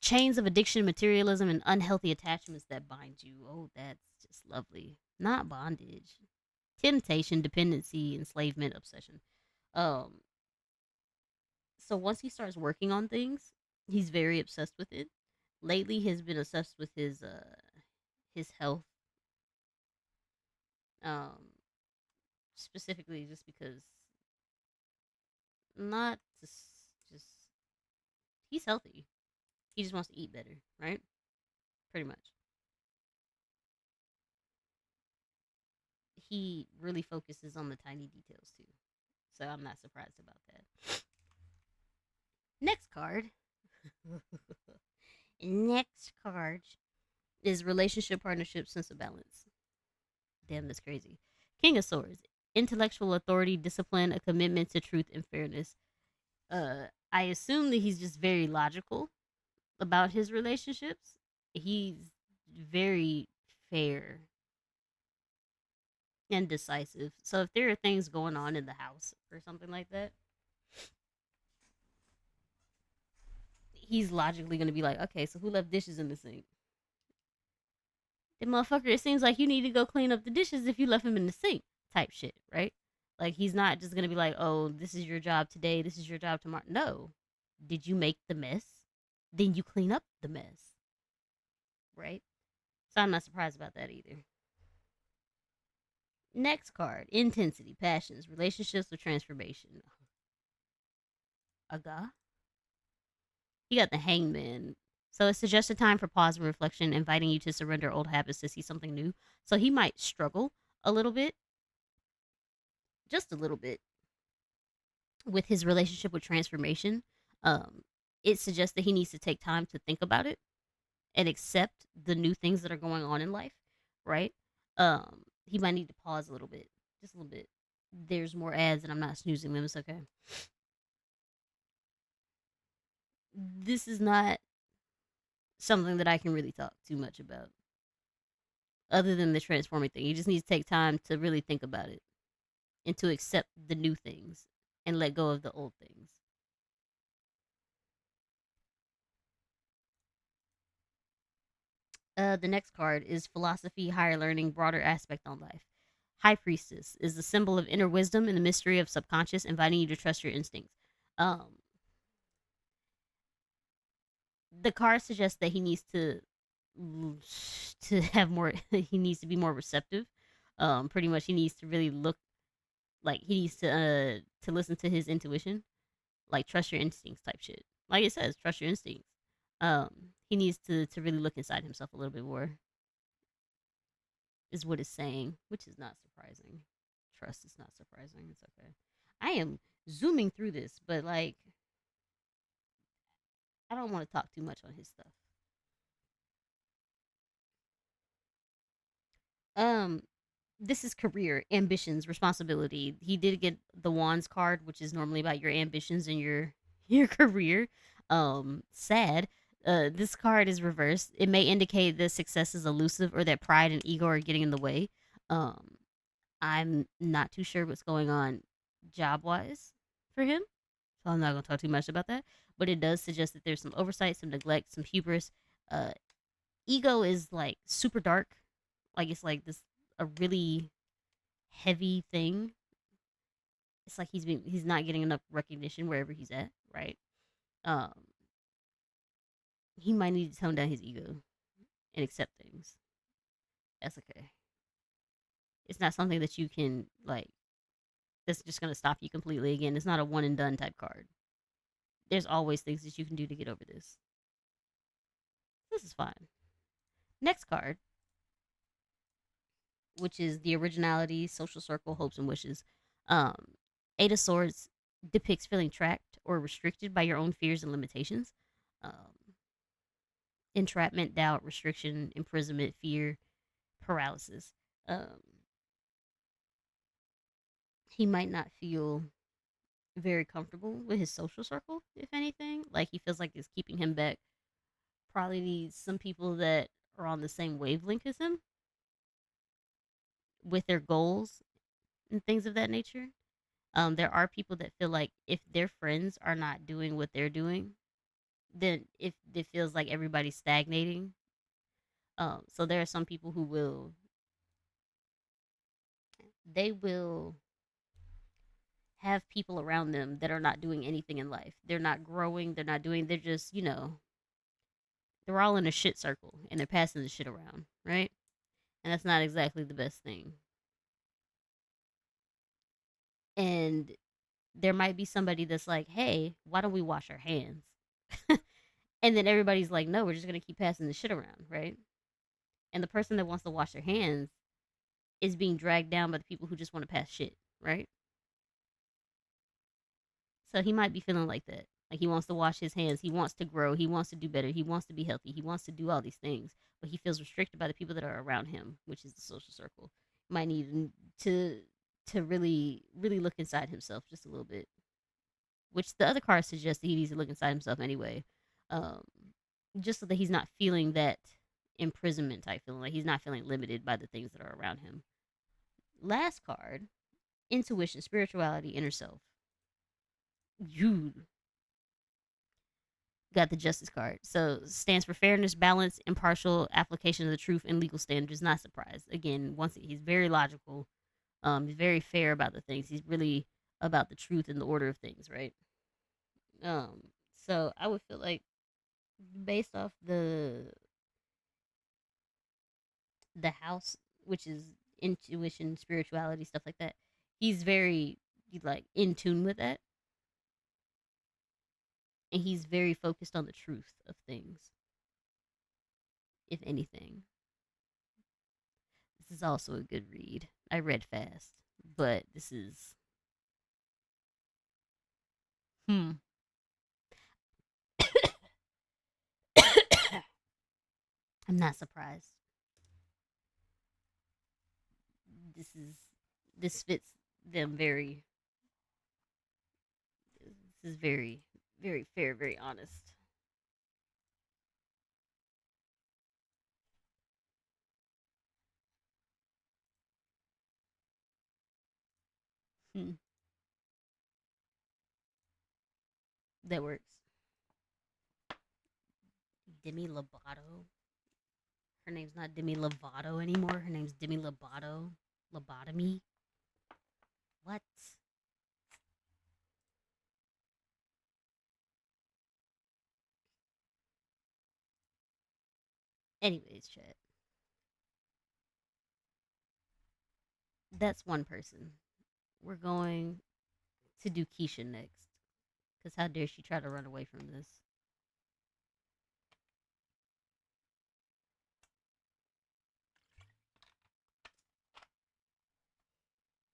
chains of addiction, materialism, and unhealthy attachments that bind you. Oh, that's just lovely. Not bondage. Temptation, dependency, enslavement, obsession. Um, so once he starts working on things, he's very obsessed with it. Lately, he's been obsessed with his health. Um, specifically just because not just he's healthy. He just wants to eat better, right? Pretty much. He really focuses on the tiny details too. So I'm not surprised about that. Next card. Next card is relationship, partnership, sense of balance. Damn, that's crazy. King of Swords. Intellectual authority, discipline, a commitment to truth and fairness. I assume that he's just very logical about his relationships. He's very fair and decisive. So if there are things going on in the house or something like that, he's logically going to be like, okay, so who left dishes in the sink? The motherfucker, it seems like you need to go clean up the dishes if you left them in the sink, type shit, right? Like, he's not just going to be like, oh, this is your job today, this is your job tomorrow. No. Did you make the mess? Then you clean up the mess, right? So I'm not surprised about that either. Next card, intensity, passions, relationships with transformation. Aga. You got the hangman. So it suggests a time for pause and reflection, inviting you to surrender old habits to see something new. So he might struggle a little bit, just a little bit, with his relationship with transformation. Um, it suggests that he needs to take time to think about it and accept the new things that are going on in life, right? He might need to pause a little bit, just a little bit. There's more ads and I'm not snoozing them. It's okay. This is not something that I can really talk too much about, other than the transforming thing. You just need to take time to really think about it and to accept the new things and let go of the old things. The next card is philosophy, higher learning, broader aspect on life. High Priestess is the symbol of inner wisdom and the mystery of subconscious, inviting you to trust your instincts. Um, the card suggests that he needs to have more. He needs to be more receptive. Pretty much, he needs to really look like he needs to listen to his intuition, like trust your instincts type shit. Like it says, trust your instincts. He needs to really look inside himself a little bit more, is what it's saying, which is not surprising. Trust is not surprising. It's okay. I am zooming through this, but like I don't want to talk too much on his stuff. Um, this is career, ambitions, responsibility. He did get the wands card, which is normally about your ambitions and your your career. Sad. This card is reversed. It may indicate that success is elusive or that pride and ego are getting in the way. Um, I'm not too sure what's going on job wise for him, so I'm not gonna talk too much about that. But it does suggest that there's some oversight, some neglect, some hubris. Uh, ego is like super dark. Like it's like this a really heavy thing. It's like he's not getting enough recognition wherever he's at, right? Um, he might need to tone down his ego and accept things. That's okay. It's not something that you can like. That's just gonna stop you completely. Again, it's not a one and done type card. There's always things that you can do to get over this. This is fine. Next card, which is the originality, social circle, hopes and wishes. Um, Eight of Swords depicts feeling trapped or restricted by your own fears and limitations. Um, Entrapment, doubt, restriction, imprisonment, fear, paralysis. Um, he might not feel very comfortable with his social circle, if anything. Like he feels like it's keeping him back. Probably needs some people that are on the same wavelength as him with their goals and things of that nature. There are people that feel like if their friends are not doing what they're doing, then if it feels like everybody's stagnating. So there are some people who will have people around them that are not doing anything in life. They're not growing. They're not doing. They're just they're all in a shit circle and they're passing the shit around, right? And that's not exactly the best thing. And there might be somebody that's like, hey, why don't we wash our hands? And then everybody's like, no, we're just going to keep passing the shit around, right? And the person that wants to wash their hands is being dragged down by the people who just want to pass shit, right? So he might be feeling like that. Like he wants to wash his hands, he wants to grow, he wants to do better, he wants to be healthy, he wants to do all these things, but he feels restricted by the people that are around him, which is the social circle. Might need to really look inside himself just a little bit, which the other card suggests that he needs to look inside himself anyway, um, just so that he's not feeling that imprisonment type feeling, like he's not feeling limited by the things that are around him. Last card, intuition, spirituality, inner self. You got the justice card. So stands for fairness, balance, impartial application of the truth and legal standards. Not surprised. Again, once he's very logical. He's very fair about the things. He's really about the truth and the order of things, right? Um, so I would feel like based off the house, which is intuition, spirituality, stuff like that, he's very like in tune with that, and he's very focused on the truth of things. If anything, this is also a good read. I read fast, but this is hmm. I'm not surprised. This is this fits them very. This is very fair, very honest. Hmm. That works. Demi Lovato. Her name's not Demi Lovato anymore. Her name's Demi Lovato. Lobotomy. What? Anyways, chat. That's one person. We're going to do Keisha next. Because how dare she try to run away from this?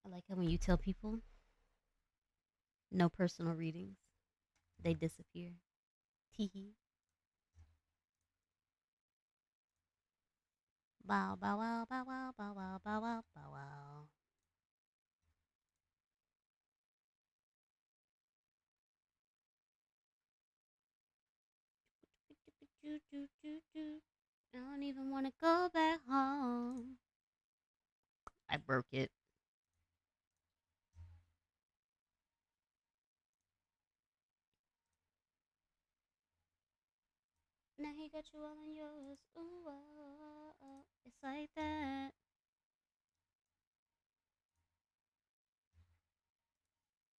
I like how when you tell people no personal readings, they disappear. Teehee. Bow, bow, wow, bow, wow, bow, wow, bow, wow, bow, wow. I don't even want to go back home. I broke it. Now he got you all on yours. Ooh, oh, oh, oh. It's like that.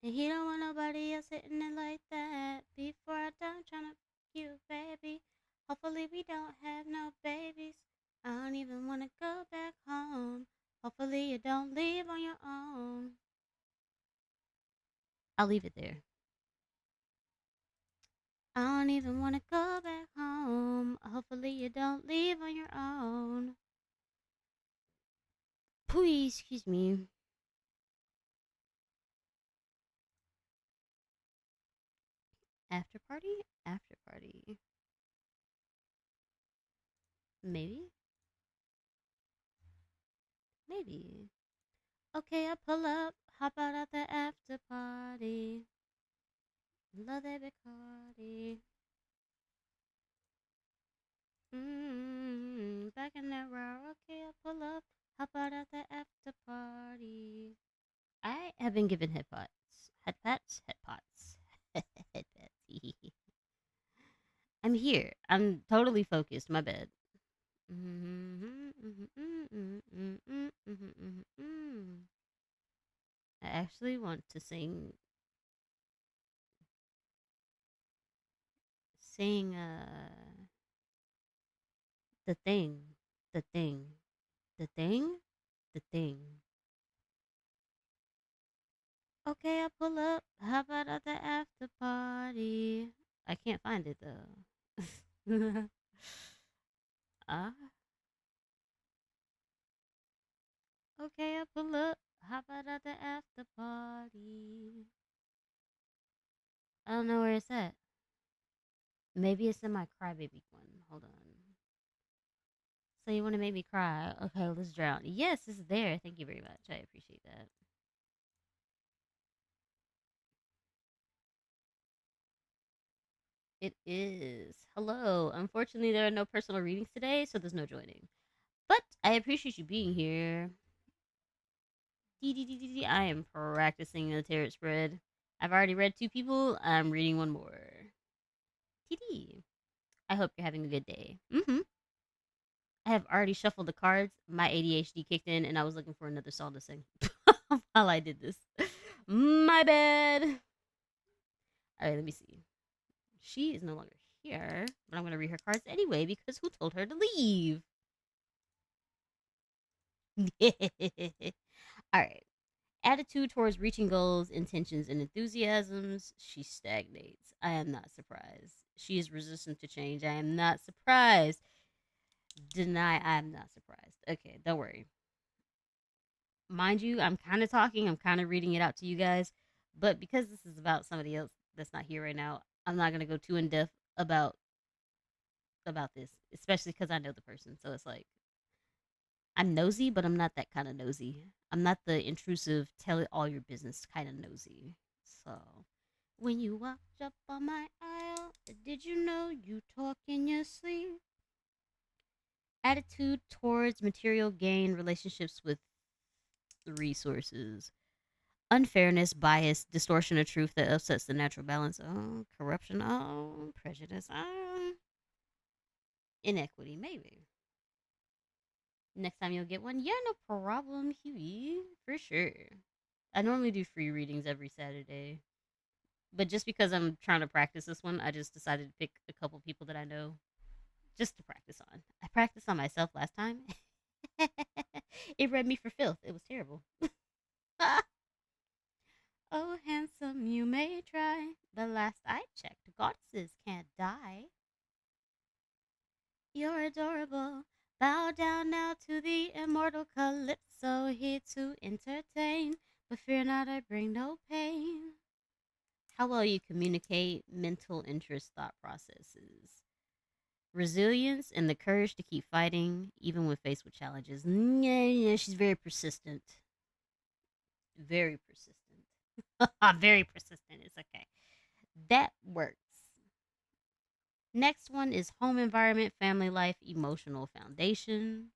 And he don't want nobody else hitting it like that. Before I die, I'm trying to you, baby. Hopefully we don't have no babies. I don't even want to go back home. Hopefully you don't leave on your own. I'll leave it there. I don't even want to go back home. Hopefully you don't leave on your own. Please, excuse me. After party? After party. Maybe? Maybe. Okay, I pull up. Hop out at the after party. Love that Bacardi. Back in that row. Okay, I pull up. Hop out at the after party. I have been given head pots. Head pats? Head pots. Head pats. I'm here. I'm totally focused. My bad. I actually want to sing the thing, the thing, the thing, the thing. Okay, I pull up. How about at the after party? I can't find it though. Ah, okay, I pull up. How about at the after party? I don't know where it's at. Maybe it's in my crybaby one. Hold on. So you want to make me cry? Okay, let's drown. Yes, it's there. Thank you very much. I appreciate that. It is. Hello. Unfortunately, there are no personal readings today, so there's no joining. But I appreciate you being here. I am practicing the tarot spread. I've already read two people. I'm reading one more. TD. I hope you're having a good day. I have already shuffled the cards. My ADHD kicked in, and I was looking for another song to sing while I did this. My bad. All right, let me see. She is no longer here, but I'm going to read her cards anyway because who told her to leave? All right. Attitude towards reaching goals, intentions, and enthusiasms. She stagnates. I am not surprised. She is resistant to change. I am not surprised. Deny. I am not surprised. Okay, don't worry. Mind you, I'm kind of talking. I'm kind of reading it out to you guys, but because this is about somebody else that's not here right now, I'm not gonna go too in depth about this, especially because I know the person. So it's like I'm nosy, but I'm not that kind of nosy. I'm not the intrusive, tell it all your business kind of nosy. So when you walked up on my aisle, did you know you talk in your sleep? Attitude towards material gain, relationships with the resources, unfairness, bias, distortion of truth that upsets the natural balance. Oh, corruption. Oh, prejudice. Oh, inequity. Maybe. Next time you'll get one. Yeah, no problem, Huey. For sure. I normally do free readings every Saturday. But just because I'm trying to practice this one, I just decided to pick a couple people that I know just to practice on. I practiced on myself last time. It read me for filth. It was terrible. Oh, handsome, you may try, but last I checked, goddesses can't die. You're adorable. Bow down now to the immortal Calypso, here to entertain. But fear not, I bring no pain. How well you communicate mental interest thought processes. Resilience and the courage to keep fighting, even when faced with challenges. Yeah, she's very persistent. Very persistent. Very persistent. It's okay. That works. Next one is home environment, family life, emotional foundation.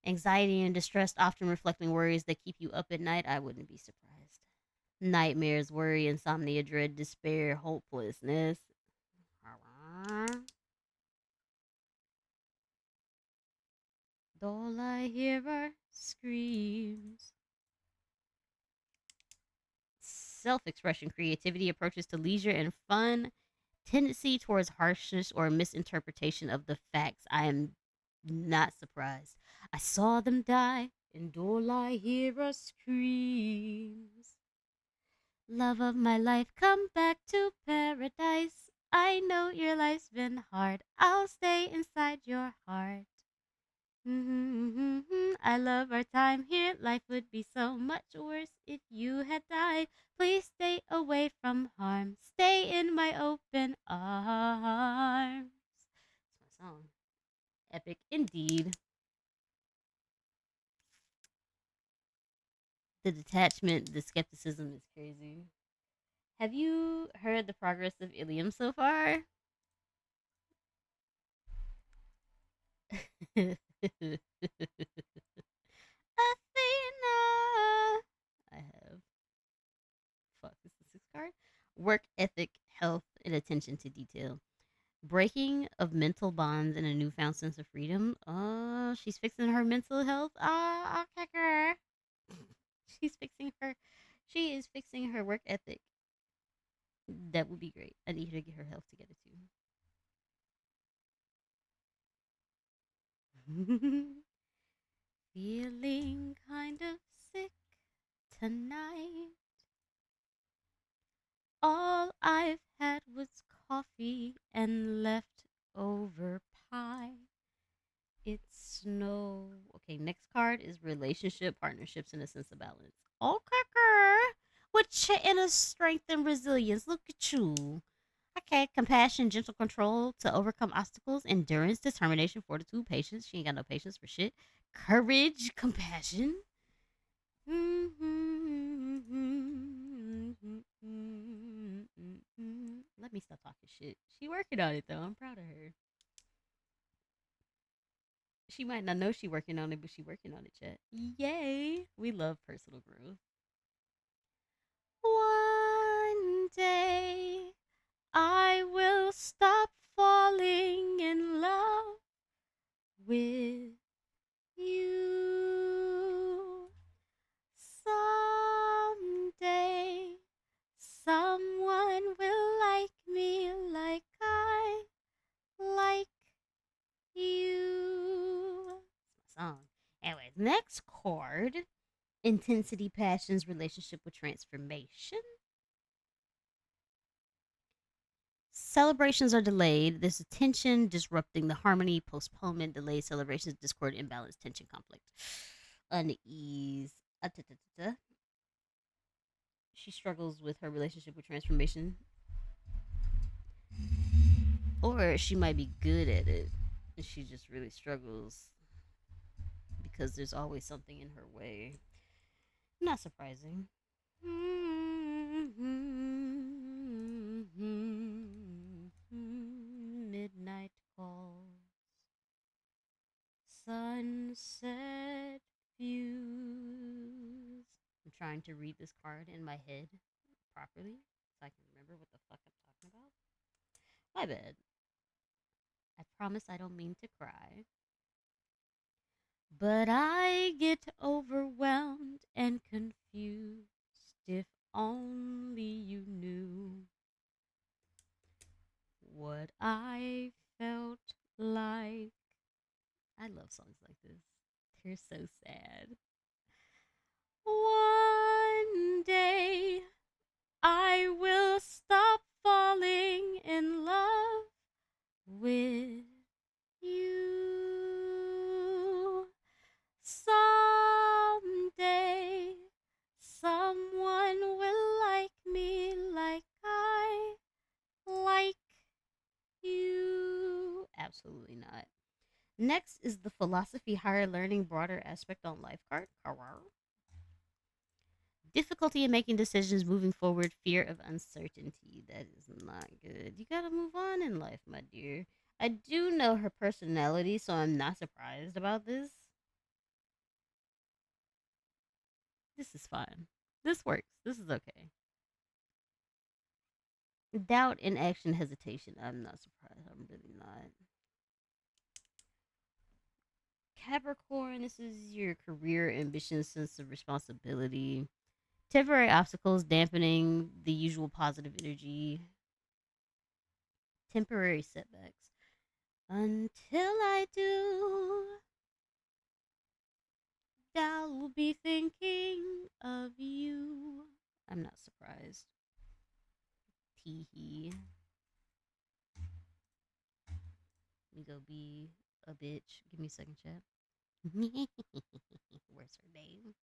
Anxiety and distress often reflecting worries that keep you up at night. I wouldn't be surprised. Nightmares, worry, insomnia, dread, despair, hopelessness. All I hear are screams. Self expression, creativity, approaches to leisure and fun, tendency towards harshness or misinterpretation of the facts. I am not surprised. I saw them die, and all I hear are screams. Love of my life, come back to paradise. I know your life's been hard. I'll stay inside your heart. I love our time here. Life would be so much worse if you had died. Please stay away from harm. Stay in my open arms. That's my song. Epic indeed. The detachment, the skepticism is crazy. Have you heard the progress of Ilium so far? Athena. I have. Fuck, this is the sixth card. Work ethic, health, and attention to detail. Breaking of mental bonds and a newfound sense of freedom. Oh, she's fixing her mental health. Ah, I'll kick her. She's fixing her. She is fixing her work ethic. That would be great. I need her to get her health together too. Feeling kind of sick tonight. All I've had was coffee and leftover pie. It's no. Okay, next card is relationship, partnerships, and a sense of balance. Okay, girl. With your inner strength and resilience. Look at you. Okay, compassion, gentle control to overcome obstacles, endurance, determination, fortitude, patience. She ain't got no patience for shit. Courage, compassion. Let me stop talking shit. She working on it though. I'm proud of her. She might not know she working on it, but she working on it, chat. Yay! We love personal growth. One day I will stop falling in love with you. Someday someone will like me like I like you. That's my song. Anyways, next chord, intensity, passions, relationship with transformation. Celebrations are delayed. There's a tension disrupting the harmony, postponement, delayed celebrations, discord, imbalance, tension, conflict, unease. She struggles with her relationship with transformation, or she might be good at it, and she just really struggles because there's always something in her way. Not surprising. Midnight calls, sunset views. I'm trying to read this card in my head properly so I can remember what the fuck I'm talking about. My bad. I promise I don't mean to cry. But I get overwhelmed and confused. If only you knew what I felt like. I love songs like this. They're so sad. One day I will stop falling in love with you. Someday someone will like me like I like you. Absolutely not. Next is the philosophy, higher learning, broader aspect on life card. Difficulty in making decisions, moving forward, fear of uncertainty. That is not good. You gotta move on in life, my dear. I do know her personality, so I'm not surprised about this. This is fine. This works. This is okay. Doubt, inaction, hesitation. I'm not surprised. I'm really not. Capricorn, this is your career, ambition, sense of responsibility. Temporary obstacles dampening the usual positive energy. Temporary setbacks. Until I do, I'll be thinking of you. I'm not surprised. Tee hee. Let me go be a bitch. Give me a second, chat. Where's her name?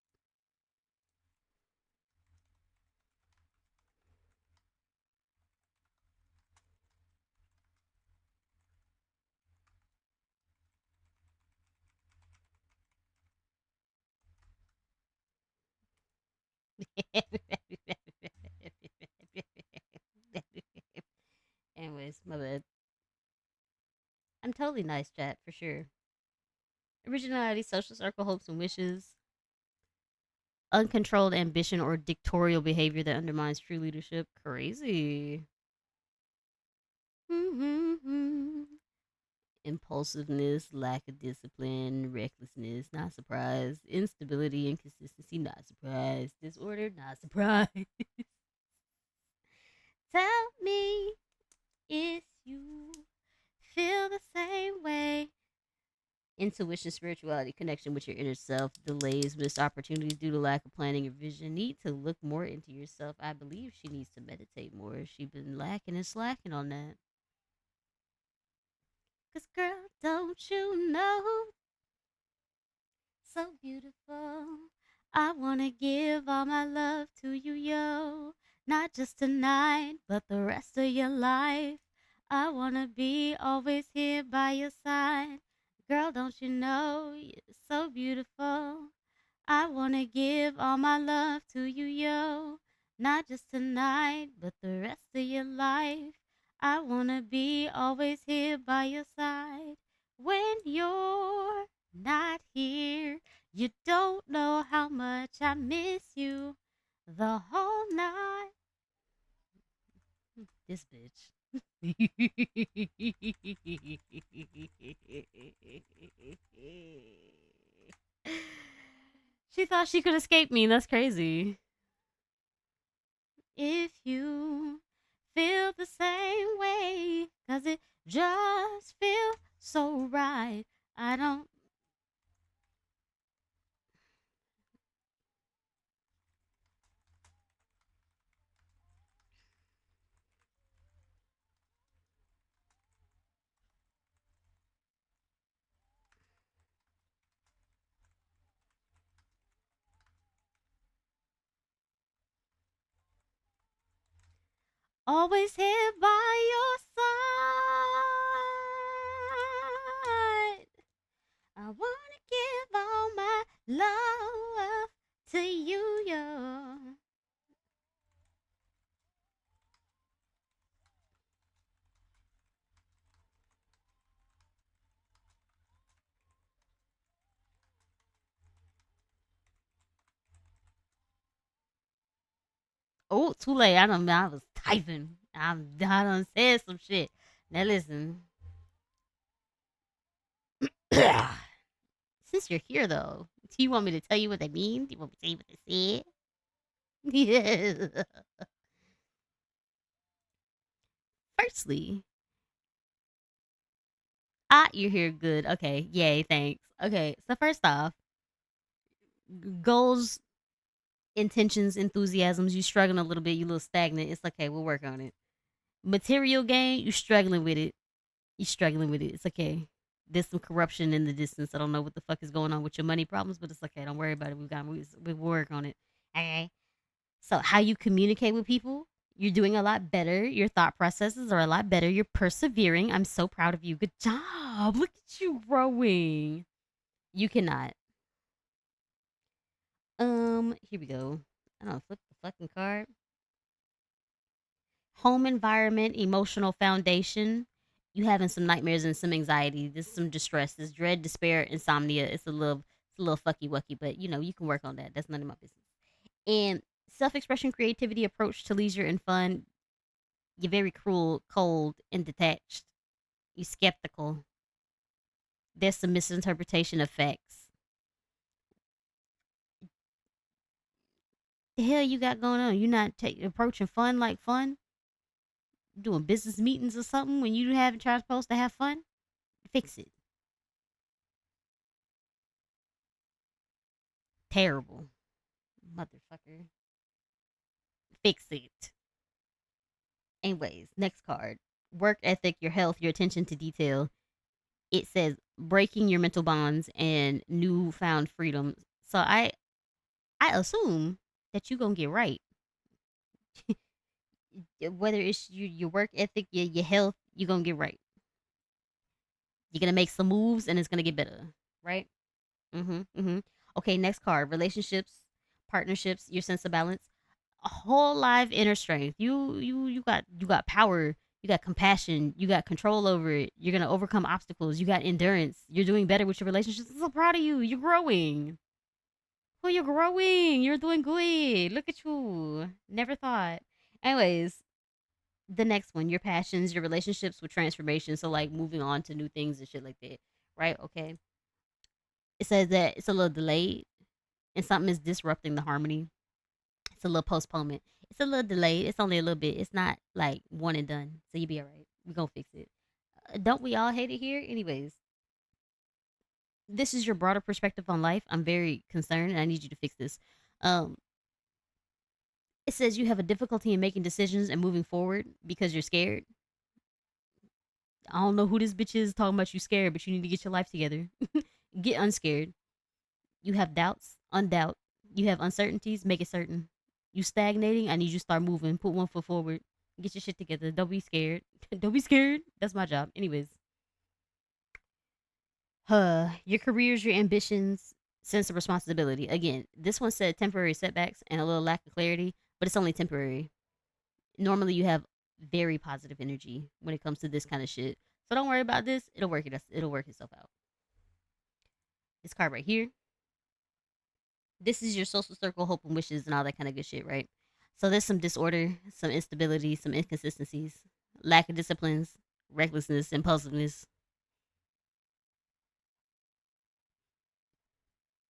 Anyways, my bad. I'm totally nice, chat, for sure. Originality, social circle, hopes and wishes. Uncontrolled ambition or dictatorial behavior that undermines true leadership. Crazy. Impulsiveness, lack of discipline, recklessness, not surprised. Instability, inconsistency, not surprised. Disorder, not surprised. Tell me if you feel the same way. Intuition, spirituality, connection with your inner self, delays, missed opportunities due to lack of planning or vision. Need to look more into yourself. I believe she needs to meditate more. She been lacking and slacking on that. Cause girl, don't you know, so beautiful. I wanna give all my love to you, yo. Not just tonight, but the rest of your life. I wanna be always here by your side. Girl, don't you know you're so beautiful? I wanna give all my love to you, yo. Not just tonight, but the rest of your life. I wanna be always here by your side. When you're not here, you don't know how much I miss you. The whole night. This bitch. She thought she could escape me. That's crazy. If you feel the same way, 'cause it just feels so right. I don't always here by your side. I wanna give all my love to you, yo. Oh, too late. I was typing. I done said some shit. Now listen. Since you're here though, do you want me to tell you what they mean? Do you want me to tell you what they said? Yeah. Firstly, you're here good. Okay, yay, thanks. Okay, so first off, goals, intentions, enthusiasms, you struggling a little bit, you a little stagnant. It's okay, we'll work on it. Material gain, you struggling with it. You struggling with it. It's okay. There's some corruption in the distance. I don't know what the fuck is going on with your money problems, but it's okay. Don't worry about it. We work on it. Okay. So how you communicate with people, you're doing a lot better. Your thought processes are a lot better. You're persevering. I'm so proud of you. Good job. Look at you growing. You cannot. Here we go. I don't know, flip the fucking card. Home environment, emotional foundation. You having some nightmares and some anxiety. This is some distress. This dread, despair, insomnia. It's a little fucky wucky, but you know, you can work on that. That's none of my business. And self-expression, creativity, approach to leisure and fun. You're very cruel, cold, and detached. You skeptical. There's some misinterpretation of facts. The hell you got going on? You not approaching fun like fun? Doing business meetings or something when you haven't tried supposed to have fun? Fix it. Terrible. Motherfucker. Fix it. Anyways, next card. Work ethic, your health, your attention to detail. It says breaking your mental bonds and newfound freedom. So I assume that you gonna get right. Whether it's your work ethic, your health, you're gonna get right. You're gonna make some moves and it's gonna get better. Right? Mm-hmm. Okay, next card. Relationships, partnerships, your sense of balance. A whole live inner strength. You got power, you got compassion, you got control over it. You're gonna overcome obstacles, you got endurance, you're doing better with your relationships. I'm so proud of you. You're growing. Well, you're growing. You're doing good. Look at you. Never thought. Anyways, the next one, your passions, your relationships with transformation. So like moving on to new things and shit like that. Right? Okay. It says that it's a little delayed and something is disrupting the harmony. It's a little postponement. It's a little delayed. It's only a little bit. It's not like one and done. So you be all right. We're gonna fix it. Don't we all hate it here? Anyways, This is your broader perspective on life. I'm very concerned and I need you to fix this. Um, it says you have a difficulty in making decisions and moving forward because you're scared. I don't know who this bitch is talking about you scared, but you need to get your life together. Get unscared. You have doubts, undoubt. You have uncertainties, make it certain. You stagnating, I need you to start moving. Put one foot forward. Get your shit together. Don't be scared. Don't be scared. That's my job. Anyways, your careers, your ambitions, sense of responsibility. Again, this one said temporary setbacks and a little lack of clarity, but it's only temporary. Normally, you have very positive energy when it comes to this kind of shit. So don't worry about this. It'll work itself out. This card right here. This is your social circle, hope and wishes, and all that kind of good shit, right? So there's some disorder, some instability, some inconsistencies, lack of disciplines, recklessness, impulsiveness.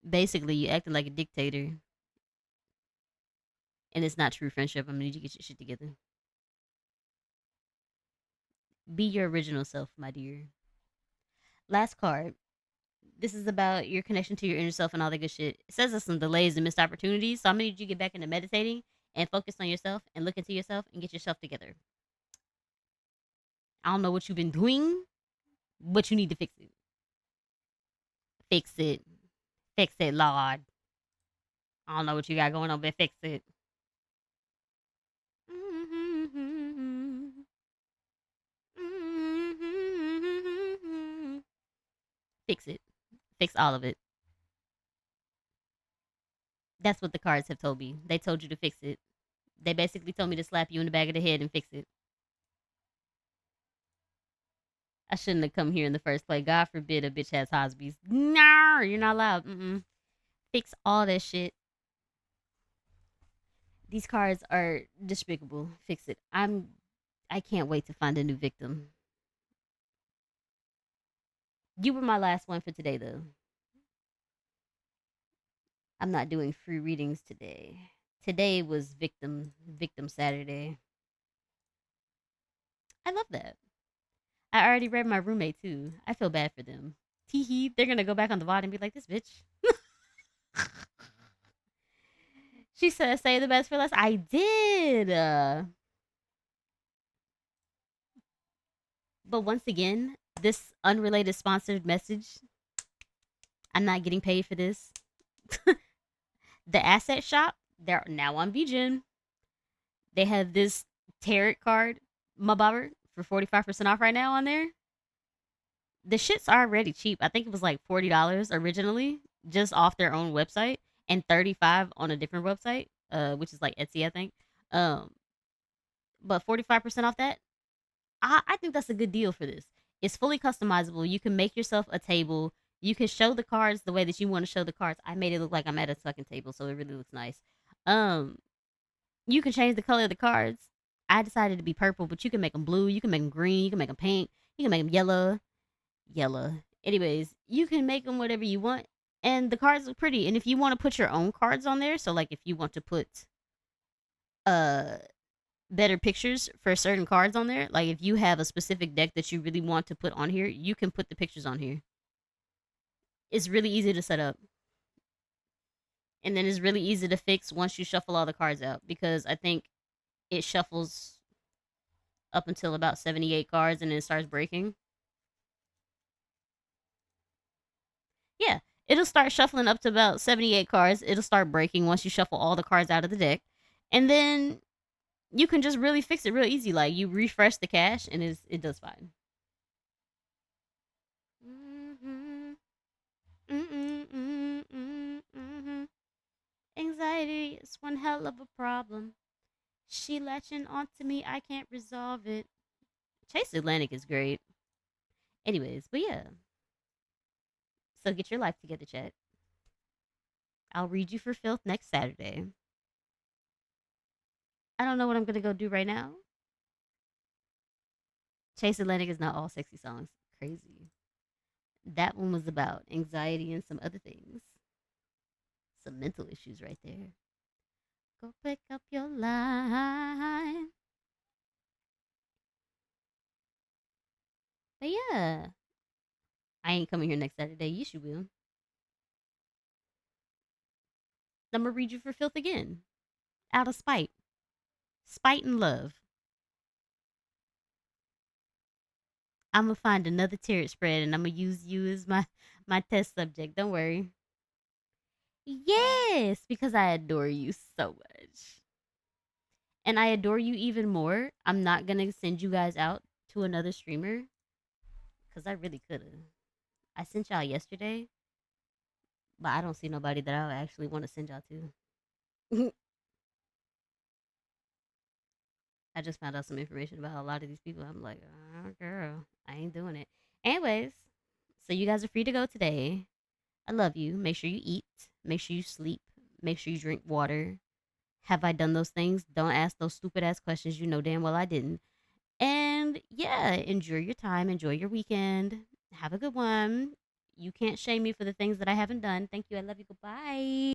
Basically, you acting like a dictator, and it's not true friendship. I'm gonna need you to get your shit together. Be your original self, my dear. Last card. This is about your connection to your inner self and all that good shit. It says there's some delays and missed opportunities. So I'm gonna need you to get back into meditating and focus on yourself and look into yourself and get yourself together. I don't know what you've been doing, but you need to fix it. Fix it. Fix it, Lord. I don't know what you got going on, but fix it. Fix it. Fix all of it. That's what the cards have told me. They told you to fix it. They basically told me to slap you in the back of the head and fix it. I shouldn't have come here in the first place. God forbid a bitch has Hosbies. No, you're not allowed. Mm-mm. Fix all that shit. These cards are despicable. Fix it. I can't wait to find a new victim. You were my last one for today though. I'm not doing free readings today. Today was victim Saturday. I love that. I already read my roommate too. I feel bad for them. Teehee, they're gonna go back on the VOD and be like, this bitch. She said, "Say the best for last." I did. But once again, this unrelated sponsored message. I'm not getting paid for this. The asset shop. They're now on VGen. They have this tarot card, Mababer, for 45% off right now on there. The shit's already cheap. I think it was like $40 originally, just off their own website, and 35 on a different website, which is like Etsy, I think. Um, but 45% off that, I think that's a good deal for this. It's fully customizable. You can make yourself a table. You can show the cards the way that you want to show the cards. I made it look like I'm at a fucking table, so it really looks nice. Um, you can change the color of the cards. I decided to be purple, but you can make them blue. You can make them green. You can make them pink. You can make them yellow. Yellow. Anyways, you can make them whatever you want, and the cards look pretty. And if you want to put your own cards on there, so like if you want to put uh better pictures for certain cards on there, like if you have a specific deck that you really want to put on here, you can put the pictures on here. It's really easy to set up, and then it's really easy to fix once you shuffle all the cards out, because I think it shuffles up until about 78 cards and then it starts breaking. Yeah, it'll start shuffling up to about 78 cards. It'll start breaking once you shuffle all the cards out of the deck. And then you can just really fix it real easy. Like you refresh the cache and it does fine. Mm-hmm. Mm-mm, mm-mm, mm-hmm. Anxiety is one hell of a problem. She latching onto me, I can't resolve it. Chase Atlantic is great. Anyways, but yeah. So get your life together, chat. I'll read you for filth next Saturday. I don't know what I'm gonna go do right now. Chase Atlantic is not all sexy songs. Crazy. That one was about anxiety and some other things. Some mental issues right there. Go pick up your line. But yeah, I ain't coming here next Saturday. Yes, you will. I'm gonna read you for filth again, out of spite, spite and love. I'm gonna find another tarot spread and I'm gonna use you as my test subject. Don't worry. Yes, because I adore you so much. And I adore you even more. I'm not gonna send you guys out to another streamer because I really could have. I sent y'all yesterday, but I don't see nobody that I would actually want to send y'all to. I just found out some information about a lot of these people. I'm like, oh, girl, I ain't doing it. Anyways, so you guys are free to go today. I love you. Make sure you eat. Make sure you sleep. Make sure you drink water. Have I done those things? Don't ask those stupid ass questions. You know damn well I didn't. And yeah, enjoy your time. Enjoy your weekend. Have a good one. You can't shame me for the things that I haven't done. Thank you. I love you. Goodbye.